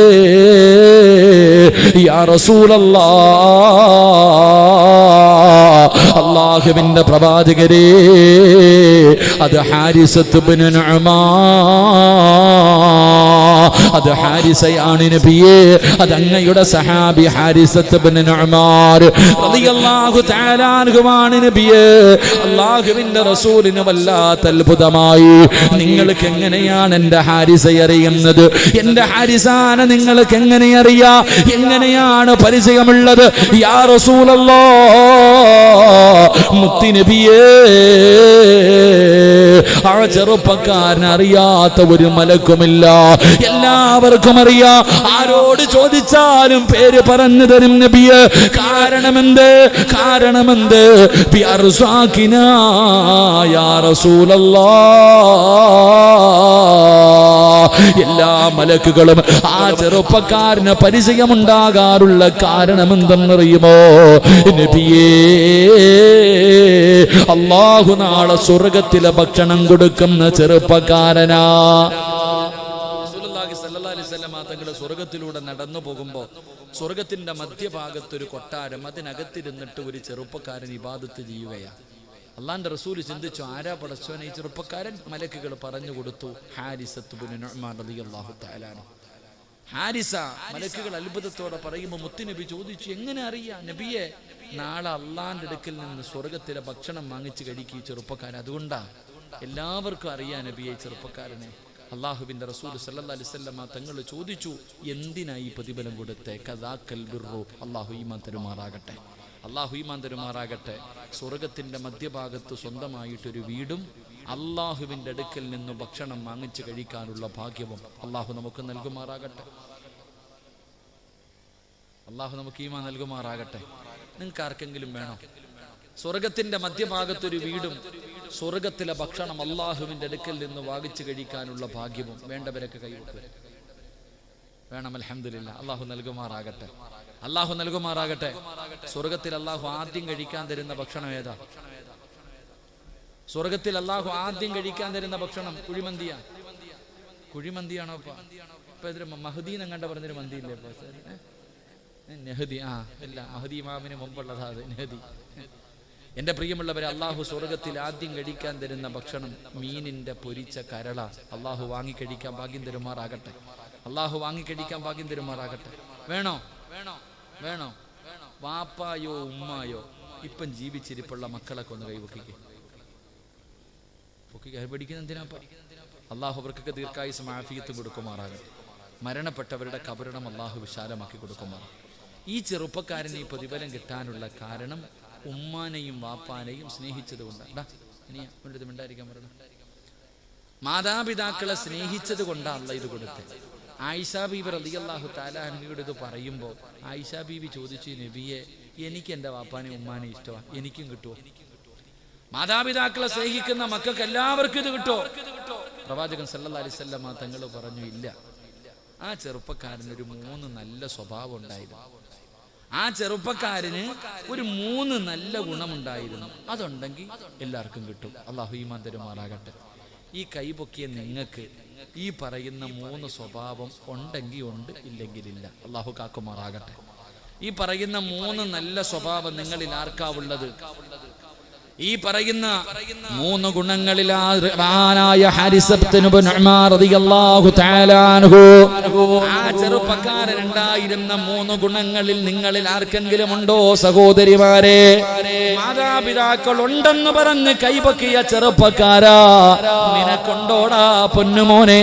യാ റസൂലല്ലാഹ്, അല്ലാഹുവിന്റെ പ്രവാചകരേ, അത് ഹാരിസത്ത് ഇബ്നു നുഅ്മാൻ, അത് ഹാരിസയാണ് നബിയേ, അത് അങ്ങയുടെ സഹാബി ഹാരിസത്ത് ഇബ്നു നുഅ്മാൻ റളിയല്ലാഹു തആല അൻഹുമാണ് നബിയേ. അല്ലാഹുവിന്റെ റസൂലിന് വല്ലാത്ത അത്ഭുതമായി. നിങ്ങൾക്ക് എങ്ങനെയാണ് എന്റെ ഹാരിസയെ അറിയുന്നത്? എന്റെ ഹാരിസാനെ നിങ്ങൾക്ക് എങ്ങനെ അറിയാം? എങ്ങനെയാണ് പരിചയമുള്ളത്? യാ റസൂലല്ലാഹ്, മുത്തുനബിയേ, ആ ചെറുപ്പക്കാരനെ അറിയാത്ത ഒരു മലക്കുമില്ല. എല്ലാവർക്കും അറിയാം. ആരോട് ചോദിച്ചാലും പേര് പറഞ്ഞു തരും നബിയെ. കാരണമെന്ത്? ബിഅർസാഖിനാ യാ റസൂലല്ലാഹ്. എല്ലാ മലക്കുകളും ആ ചെറുപ്പക്കാരന് പരിചയമുണ്ടാകാറുള്ള കാരണമെന്തെന്നറിയുമോ നബിയേ? അല്ലാഹു നാളെ സ്വർഗ്ഗത്തിലെ ഭക്ഷണം കൊടുക്കുന്ന ചെറുപ്പക്കാരനാ. തങ്ങളുടെ സ്വർഗത്തിലൂടെ നടന്നു പോകുമ്പോ സ്വർഗത്തിന്റെ മധ്യഭാഗത്തൊരു കൊട്ടാരം, അതിനകത്തിരുന്നിട്ട് ഒരു ചെറുപ്പക്കാരൻ ഇബാദത്ത് ചെയ്യുകയാണ്. അള്ളാന്റെ റസൂൽ ചിന്തിച്ചു, ആരാ പടച്ചോനെ ഈ ചെറുപ്പക്കാരൻ? മലക്കുകൾ പറഞ്ഞു കൊടുത്തു, ഹാരിസത്ത് ഇബ്നു നുഅ്മാൻ റളിയല്ലാഹു തആല അൻഹു. ഹാരിസ. മലക്കുകൾ അത്ഭുതത്തോടെ പറയുമ്പോൾ മുത്തുനബി ചോദിച്ചു, എങ്ങനെ അറിയാം നബിയെ? നാളെ അള്ളാന്റെ അടുക്കൽ നിന്ന് സ്വർഗത്തിലെ ഭക്ഷണം വാങ്ങിച്ച് കഴിക്കും ഈ ചെറുപ്പക്കാരൻ. അതുകൊണ്ടാ എല്ലാവർക്കും അറിയാം നബിയെ ചെറുപ്പക്കാരനെ. അല്ലാഹുവിന്റെ റസൂൽ സല്ലല്ലാഹു അലൈഹി വസല്ലം തങ്ങൾ ചോദിച്ചു, എന്തിനായി പ്രതിഫലം കൊടുത്തേ? കദാക്കൽ ബിർറു. അല്ലാഹു ഈമാൻ തരുമാറാകട്ടെ. സ്വർഗത്തിന്റെ മധ്യഭാഗത്ത് സ്വന്തമായിട്ടൊരു വീടും അല്ലാഹുവിന്റെ അടുക്കൽ നിന്ന് ഭക്ഷണം വാങ്ങിച്ച് കഴിക്കാനുള്ള ഭാഗ്യവും അല്ലാഹു നമുക്ക് നൽകുമാറാകട്ടെ. അല്ലാഹു നമുക്ക് ഈമാൻ നൽകുമാറാകട്ടെ. നിങ്ങൾക്ക് ആർക്കെങ്കിലും വേണോ? സ്വർഗത്തിന്റെ മധ്യഭാഗത്തൊരു വീടും സ്വർഗത്തിലെ ഭക്ഷണം അള്ളാഹുവിന്റെ അടുക്കൽ നിന്ന് വാങ്ങിച്ചു കഴിക്കാനുള്ള ഭാഗ്യവും വേണ്ടവരൊക്കെ കൈവെക്കുക. വേണം. അൽഹംദുലില്ലാഹ്. അള്ളാഹു നൽകുമാറാകട്ടെ. അള്ളാഹു നൽകുമാറാകട്ടെ. സ്വർഗത്തിൽ അള്ളാഹു ആദ്യം കഴിക്കാൻ തരുന്ന ഭക്ഷണം ഏതാ? സ്വർഗത്തിൽ അള്ളാഹു ആദ്യം കഴിക്കാൻ തരുന്ന ഭക്ഷണം കുഴിമന്തിയാ. കുഴിമന്തിയാണോ? ഇപ്പൊ ഇതിൽ മഹദീൻ എങ്ങാണ്ട് പറഞ്ഞൊരു മന്തിയില്ലേ ഇപ്പൊ? നെഹദി. ഇല്ല, മഹദി ഇമാമിന് മുമ്പുള്ളതാ അത്, നെഹദി. എന്റെ പ്രിയമുള്ളവരെ, അള്ളാഹു സ്വർഗത്തിൽ ആദ്യം കഴിക്കാൻ തരുന്ന ഭക്ഷണം മീനിന്റെ പൊരിച്ച കരള. അള്ളാഹു വാങ്ങിക്കഴിക്കാൻ ഭാഗ്യം തരുമാറാകട്ടെ. അള്ളാഹു വാങ്ങിക്കഴിക്കാൻ ഭാഗ്യം തരുമാറാകട്ടെ. വേണോ? വേണോ? വാപ്പായോ ഉമ്മായോ ഇപ്പം ജീവിച്ചിരിപ്പുള്ള മക്കളൊക്കെ ഒന്ന് കൈവക്കിക്ക്. പഠിക്കുന്ന എന്തിനാ? അള്ളാഹു അവർക്കൊക്കെ ദീർഘായുസ്സും ആഫിയത്തും കൊടുക്കുമാറാകട്ടെ. മരണപ്പെട്ടവരുടെ കബറിടം അള്ളാഹു വിശാലമാക്കി കൊടുക്കുമാറാകട്ടെ. ഈ ചെറുപ്പക്കാരന് ഈ പ്രതിഫലം കിട്ടാനുള്ള കാരണം ഉമ്മാനെയും വാപ്പാനെയും സ്നേഹിച്ചത് കൊണ്ടാണ്. മിണ്ടായിരിക്കാൻ പറഞ്ഞു. മാതാപിതാക്കളെ സ്നേഹിച്ചത് കൊണ്ടാണ് ഇത് കൊടുത്തത്. ആയിഷാ ബീബി റളിയല്ലാഹു തആല അൻഹയോട് ഇത് പറയുമ്പോൾ ആയിഷാ ബീബി ചോദിച്ചു, നബിയെ, എനിക്ക് എൻ്റെ വാപ്പാനെ ഉമ്മാനെ ഇഷ്ടമാണ്, എനിക്കും കിട്ടുമോ? മാതാപിതാക്കളെ സ്നേഹിക്കുന്ന മക്കൾക്ക് എല്ലാവർക്കും ഇത് കിട്ടുമോ? പ്രവാചകൻ സല്ലല്ലാഹു അലൈഹി വസല്ലം തങ്ങൾ പറഞ്ഞു, ഇല്ല. ആ ചെറുപ്പക്കാരന് ഒരു 3 നല്ല സ്വഭാവം ഉണ്ടായിരുന്നു. ആ ചെറുപ്പക്കാരന് ഒരു 3 നല്ല ഗുണമുണ്ടായിരുന്നു. അതുണ്ടെങ്കിൽ എല്ലാവർക്കും കിട്ടും. അള്ളാഹു ഈമാൻ തരുമാറാകട്ടെ. ഈ കൈപൊക്കിയ നിങ്ങൾക്ക് ഈ പറയുന്ന 3 സ്വഭാവം ഉണ്ടെങ്കിൽ ഉണ്ട്, ഇല്ലെങ്കിൽ ഇല്ല. അള്ളാഹു കാക്കുമാറാകട്ടെ. ഈ പറയുന്ന 3 നല്ല സ്വഭാവം നിങ്ങളിൽ ആർക്കാവുള്ളത്? ഈ പറയുന്ന 3 ഗുണങ്ങളിൽ ആ ചെറുപ്പക്കാരനുണ്ടായിരുന്ന 3 ഗുണങ്ങളിൽ നിങ്ങളിൽ ആർക്കെങ്കിലും ഉണ്ടോ സഹോദരിമാരെ? മാതാപിതാക്കൾ ഉണ്ടെന്ന് പറഞ്ഞ് കൈപൊക്കിയ ചെറുപ്പക്കാരാ, നിനക്കൊണ്ടോടാ പൊന്നുമോനെ?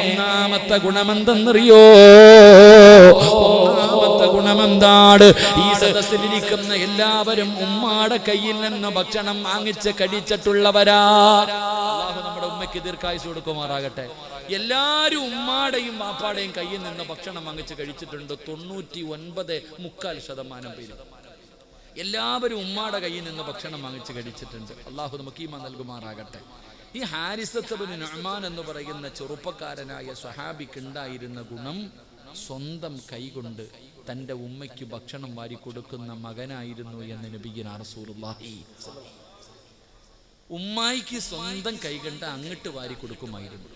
ഒന്നാമത്തെ ഗുണമെന്തെന്നറിയോ? ഒന്നാമത്തെ ഗുണമെന്താണ്? ഈ സദസ്സിലിരിക്കുന്ന എല്ലാവരും ഉമ്മാടെ കയ്യിൽ നിന്ന് ഭക്ഷണം വാങ്ങിച്ച് കഴിച്ചിട്ടുള്ളവരാ. അല്ലാഹു നമ്മുടെ ഉമ്മയ്ക്ക് ദീർഘായുസ്സ് കൊടുക്കുമാറാകട്ടെ. എല്ലാരും ഉമ്മാടെയും വാപ്പാടെയും കയ്യിൽ നിന്ന് ഭക്ഷണം വാങ്ങിച്ച് കഴിച്ചിട്ടുണ്ട്. 99.4% പേര് എല്ലാവരും ഉമ്മാടെ കയ്യിൽ നിന്ന് ഭക്ഷണം വാങ്ങിച്ച് കഴിച്ചിട്ടുണ്ട്. അള്ളാഹു നമുക്ക് ഈമാൻ നൽകുമാറാകട്ടെ. ഈ ഹാരിസത്ത് ഇബ്നു നുഅ്മാൻ എന്ന് പറയുന്ന ചെറുപ്പക്കാരനായ സ്വഹാബിക്ക് ഉണ്ടായിരുന്ന ഗുണം, സ്വന്തം കൈകൊണ്ട് തൻ്റെ ഉമ്മയ്ക്ക് ഭക്ഷണം വാരി കൊടുക്കുന്ന മകനായിരുന്നു എന്ന് നബിയുനാ റസൂലുള്ളാഹി. ഉമ്മായിക്ക് സ്വന്തം കൈകൊണ്ട് അങ്ങോട്ട് വാരി കൊടുക്കുമായിരുന്നു.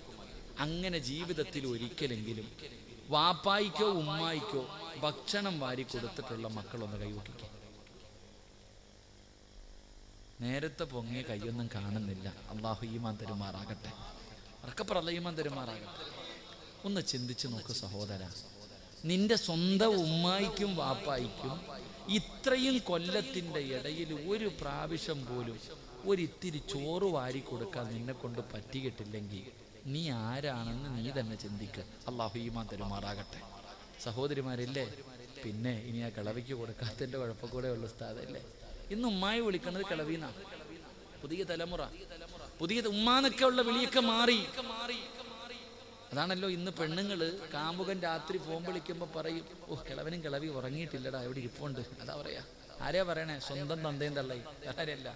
അങ്ങനെ ജീവിതത്തിൽ ഒരിക്കലെങ്കിലും വാപ്പായിക്കോ ഉമ്മായിക്കോ ഭക്ഷണം വാരി കൊടുത്തിട്ടുള്ള മക്കളൊന്ന് കൈവക്കിക്കുക. നേരത്തെ പൊങ്ങിയ കൈയൊന്നും കാണുന്നില്ല. അള്ളാഹു ഈമാൻ തരുമാറാകട്ടെ. അറക്കപ്പറല്ല ഈമാൻ തരുമാറാകട്ടെ. ഒന്ന് ചിന്തിച്ചു നോക്ക് സഹോദര, നിന്റെ സ്വന്തം ഉമ്മായിക്കും വാപ്പായിക്കും ഇത്രയും കൊല്ലത്തിൻ്റെ ഇടയിൽ ഒരു പ്രാവശ്യം പോലും ഒരിത്തിരി ചോറ് വാരി കൊടുക്കാൻ നിന്നെ കൊണ്ട് പറ്റിയിട്ടില്ലെങ്കിൽ നീ ആരാണെന്ന് നീ തന്നെ ചിന്തിക്കുക. അള്ളാഹു ഈമാൻ തരുമാറാകട്ടെ. സഹോദരിമാരില്ലേ, പിന്നെ ഇനി ആ കിളവിക്ക് കൊടുക്കാത്തതിൻ്റെ കുഴപ്പം കൂടെ ഉള്ള ഉസ്താദല്ലേ. ഇന്ന് ഉമ്മായി വിളിക്കുന്നത് കിളവീന്നാ. പുതിയ തലമുറ, പുതിയ ഉമ്മാന്നൊക്കെ ഉള്ള വിളിയൊക്കെ മാറി. അതാണല്ലോ ഇന്ന് പെണ്ണുങ്ങള് കാമുകൻ രാത്രി ഫോൺ വിളിക്കുമ്പോൾ പറയും, ഓ കിളവനും കിളവി ഉറങ്ങിയിട്ടില്ലടാ, എവിടെ ഇരിപ്പുണ്ട്. അതാ പറയാ. ആരെയാ പറയണേ? സ്വന്തം തന്തയും തള്ളയും. ആരല്ല,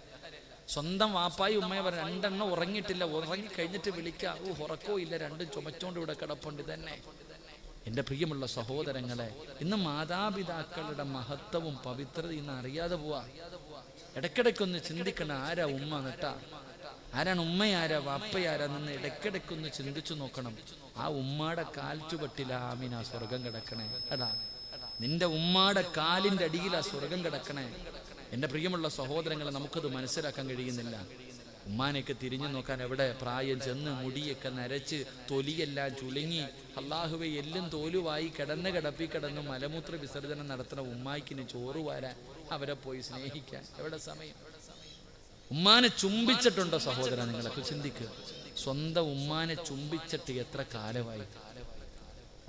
സ്വന്തം വാപ്പായി ഉമ്മയെ പറയാം. 2 എണ്ണം ഉറങ്ങിയിട്ടില്ല, ഉറങ്ങി കഴിഞ്ഞിട്ട് വിളിക്കാം. ഓ ഉറക്കോ ഇല്ല, 2 ചുമച്ചോണ്ട് ഇവിടെ കിടപ്പുണ്ട്. തന്നെ എൻ്റെ പ്രിയമുള്ള സഹോദരങ്ങളെ, ഇന്ന് മാതാപിതാക്കളുടെ മഹത്വവും പവിത്രതയും ഇന്ന് അറിയാതെ പോവാ. ഇടയ്ക്കിടയ്ക്കൊന്ന് ചിന്തിക്കണം, ആരാ ഉമ്മ എന്നിട്ടാ, ആരാണ് ഉമ്മയാരാ വാപ്പയാരാ നിന്ന് ഇടയ്ക്കിടയ്ക്കൊന്ന് ചിന്തിച്ചു നോക്കണം. ആ ഉമ്മാടെ കാൽച്ചുപട്ടിലാ ആമീൻ ആ സ്വർഗം കിടക്കണേ. അതാ നിന്റെ ഉമ്മാടെ കാലിൻ്റെ അടിയിലാ സ്വർഗം കിടക്കണേ. എൻ്റെ പ്രിയമുള്ള സഹോദരങ്ങളെ, നമുക്കത് മനസ്സിലാക്കാൻ കഴിയുന്നില്ല. ഉമ്മാനെയൊക്കെ തിരിഞ്ഞു നോക്കാൻ എവിടെ പ്രായം ചെന്ന് മുടിയൊക്കെ നരച്ച് തൊലിയെല്ലാം ചുളുങ്ങി അള്ളാഹുവെ എല്ലും തോലുവായി കിടന്ന് മലമൂത്ര വിസർജനം നടത്തുന്ന ഉമ്മായിക്കിന് ചോറ് വാരാൻ, അവരെ പോയി സ്നേഹിക്കാൻ എവിടെ സമയം? ഉമ്മാനെ ചുംബിച്ചിട്ടുണ്ടോ സഹോദര? നിങ്ങളൊക്കെ ചിന്തിക്കുക. സ്വന്തം ഉമ്മാനെ ചുംബിച്ചിട്ട് എത്ര കാലമായി?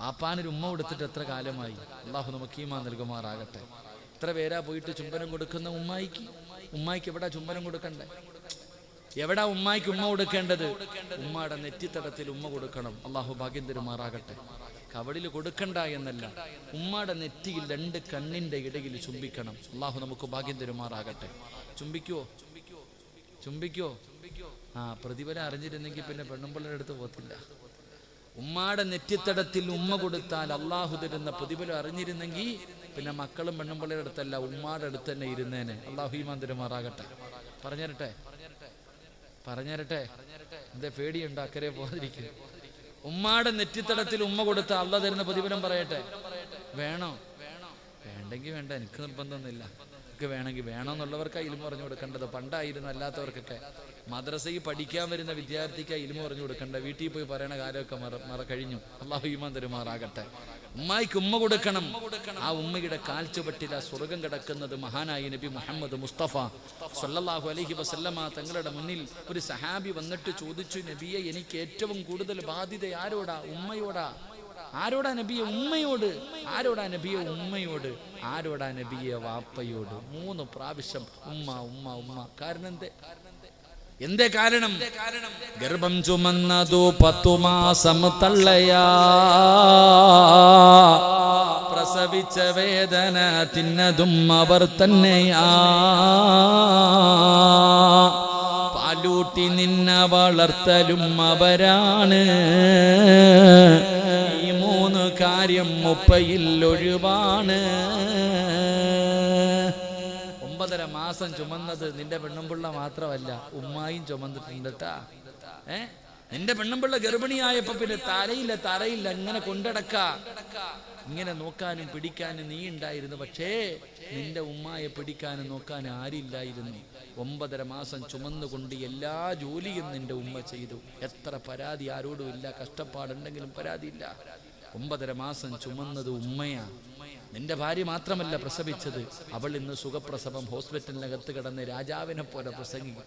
വാപ്പാനൊരു ഉമ്മ കൊടുത്തിട്ട് എത്ര കാലമായി? അള്ളാഹു നമുക്ക് ഈമാൻ നൽകുമാറാകട്ടെ. എത്ര പേരാ പോയിട്ട് ചുംബനം കൊടുക്കുന്ന ഉമ്മായിക്ക്? ഉമ്മായിക്ക് എവിടാ ചുംബനം കൊടുക്കണ്ടേ? എവിടാ ഉമ്മായിക്ക് ഉമ്മ കൊടുക്കേണ്ടത്? ഉമ്മയുടെ നെറ്റിത്തടത്തിൽ ഉമ്മ കൊടുക്കണം. അള്ളാഹു ഭാഗ്യം തരുമാറാകട്ടെ. കവളിൽ കൊടുക്കണ്ട എന്നല്ല, ഉമ്മയുടെ നെറ്റിയിൽ 2 കണ്ണിന്റെ ഇടയിൽ ചുംബിക്കണം. അള്ളാഹു നമുക്ക് ഭാഗ്യം തരുമാറാകട്ടെ. ചുംബിക്കുവോ? ചുംബിക്കോ? പ്രതിഫലം അറിഞ്ഞിരുന്നെങ്കിൽ പിന്നെ പെണ്ണുമ്പിള്ളയുടെ അടുത്ത് പോകത്തില്ല. ഉമ്മാടെ നെറ്റിത്തടത്തിൽ ഉമ്മ കൊടുത്താൽ അള്ളാഹു തരുന്ന പ്രതിഫലം അറിഞ്ഞിരുന്നെങ്കിൽ പിന്നെ മക്കളും പെണ്ണുമ്പിള്ളയുടെ അടുത്തല്ല, ഉമ്മാടെ അടുത്ത് തന്നെ ഇരുന്നേനെ. അള്ളാഹു ഈമാൻ തരുമാറാകട്ടെ. പറഞ്ഞുതരട്ടെ എന്തേ പേടിയുണ്ടോ? അക്കരെ പോകാതിരിക്കും. ഉമ്മാടെ നെറ്റിത്തടത്തിൽ ഉമ്മ കൊടുത്താൽ അള്ളാഹ് തരുന്ന പ്രതിഫലം പറയട്ടെ. വേണോ? വേണ്ടെങ്കിൽ വേണ്ട, എനിക്ക് നിർബന്ധമൊന്നുമില്ല. എനിക്ക് വേണമെങ്കിൽ വേണമെന്നുള്ളവർക്ക് ഇൽമു പറഞ്ഞു കൊടുക്കേണ്ടത്. പണ്ടായിരുന്നു അല്ലാത്തവർക്കൊക്കെ മദ്രസയിൽ പഠിക്കാൻ വരുന്ന വിദ്യാർത്ഥിക്ക് ഇൽമു പറഞ്ഞു കൊടുക്കണ്ട, വീട്ടിൽ പോയി പറയണ കാലമൊക്കെ കഴിഞ്ഞു. അള്ളാഹു ഈമാൻ തരുമാറാകട്ടെ. ഉമ്മായിക്ക് ഉമ്മ കൊടുക്കണം. ആ ഉമ്മയുടെ കാൽച്ചുവട്ടില സ്വർഗം കിടക്കുന്നത്. മഹാനായ നബി മുഹമ്മദ് മുസ്തഫ സല്ലല്ലാഹു അലൈഹി വസല്ലമ തങ്ങളുടെ മുന്നിൽ ഒരു സഹാബി വന്നിട്ട് ചോദിച്ചു, നബിയെ, എനിക്ക് ഏറ്റവും കൂടുതൽ ബാധ്യത ആരോടാ? ഉമ്മയോടാ. ആരോടാ നബിയെ? ഉമ്മയോട്. ആരോടാ നബിയെ? ഉമ്മയോട്. ആരോടാ നബിയെ? വാപ്പയോട്. 3 പ്രാവശ്യം ഉമ്മ ഉമ്മ ഉമ്മ. കാരണം എന്തേ കാരണം? ഗർഭം ചുമന്നതു 10 മാസം തള്ളയാ, പ്രസവിച്ച വേദന തിന്നതും അവർ തന്നെയാ, പാലൂട്ടി നിന്ന വളർത്തലും അവരാണ്, ഈ 3 കാര്യം ഉപ്പയിൽ ഒഴിവാണ്. 9.5 മാസം ചുമന്നത് നിന്റെ പെണ്ണുമ്പിള്ള മാത്രമല്ല, ഉമ്മായും ചുമന്നിട്ടുണ്ട് കേട്ടാ. നിന്റെ പെണ്ണുമ്പിള്ള ഗർഭിണിയായപ്പോ പിന്നെ തറയില്ല ഇങ്ങനെ കൊണ്ടടക്ക. ഇങ്ങനെ നോക്കാനും പിടിക്കാനും നീ ഉണ്ടായിരുന്നു, പക്ഷേ നിന്റെ ഉമ്മായെ പിടിക്കാനും നോക്കാനും ആരില്ലായിരുന്നു. 9.5 മാസം ചുമന്നുകൊണ്ട് എല്ലാ ജോലിയും നിന്റെ ഉമ്മ ചെയ്തു. എത്ര പരാതി ആരോടും ഇല്ല, കഷ്ടപ്പാടുണ്ടെങ്കിലും പരാതിയില്ല. 9.5 മാസം ചുമന്നത് ഉമ്മയാ. നിന്റെ ഭാര്യ മാത്രമല്ല പ്രസവിച്ചത്, അവൾ ഇന്ന് സുഖപ്രസവം ഹോസ്പിറ്റലിനകത്ത് കിടന്ന് രാജാവിനെ പോലെ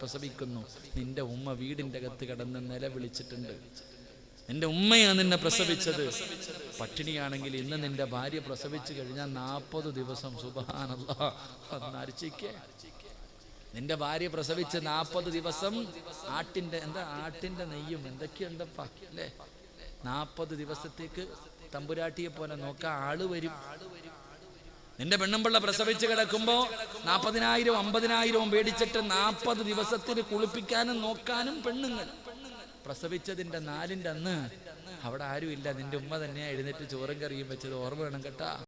പ്രസവിക്കുന്നു. നിന്റെ ഉമ്മ വീടിന്റെ അകത്ത് കിടന്ന് നിലവിളിച്ചിട്ടുണ്ട്. നിന്റെ ഉമ്മയാണ് നിന്നെ പ്രസവിച്ചത്. പട്ടിണിയാണെങ്കിൽ ഇന്ന് നിന്റെ ഭാര്യ പ്രസവിച്ചു കഴിഞ്ഞാൽ 40 ദിവസം സുബ്ഹാനല്ലാഹ് അന്നരിച്ചിക്കേ. നിന്റെ ഭാര്യ പ്രസവിച്ച് 40 ദിവസം ആട്ടിന്റെ നെയ്യും എന്തൊക്കെയുണ്ടപ്പാ അല്ലേ? 40 ദിവസത്തേക്ക് തമ്പുരാട്ടിയെ പോലെ നോക്കാൻ ആള് വരും. നിന്റെ പെണ്ണുമ്പിള്ള പ്രസവിച്ച് കിടക്കുമ്പോ 40,000 50,000 മേടിച്ചിട്ട് 40 ദിവസത്തിന് കുളിപ്പിക്കാനും നോക്കാനും പെണ്ണുങ്ങൾ. പ്രസവിച്ചതിന്റെ 4ന്റെ അന്ന് അവിടെ ആരുമില്ല, നിന്റെ ഉമ്മ തന്നെയാ എഴുന്നേറ്റ് ചോറും കറിയും വെച്ചത്. ഓർമ്മ വേണം കേട്ടാ.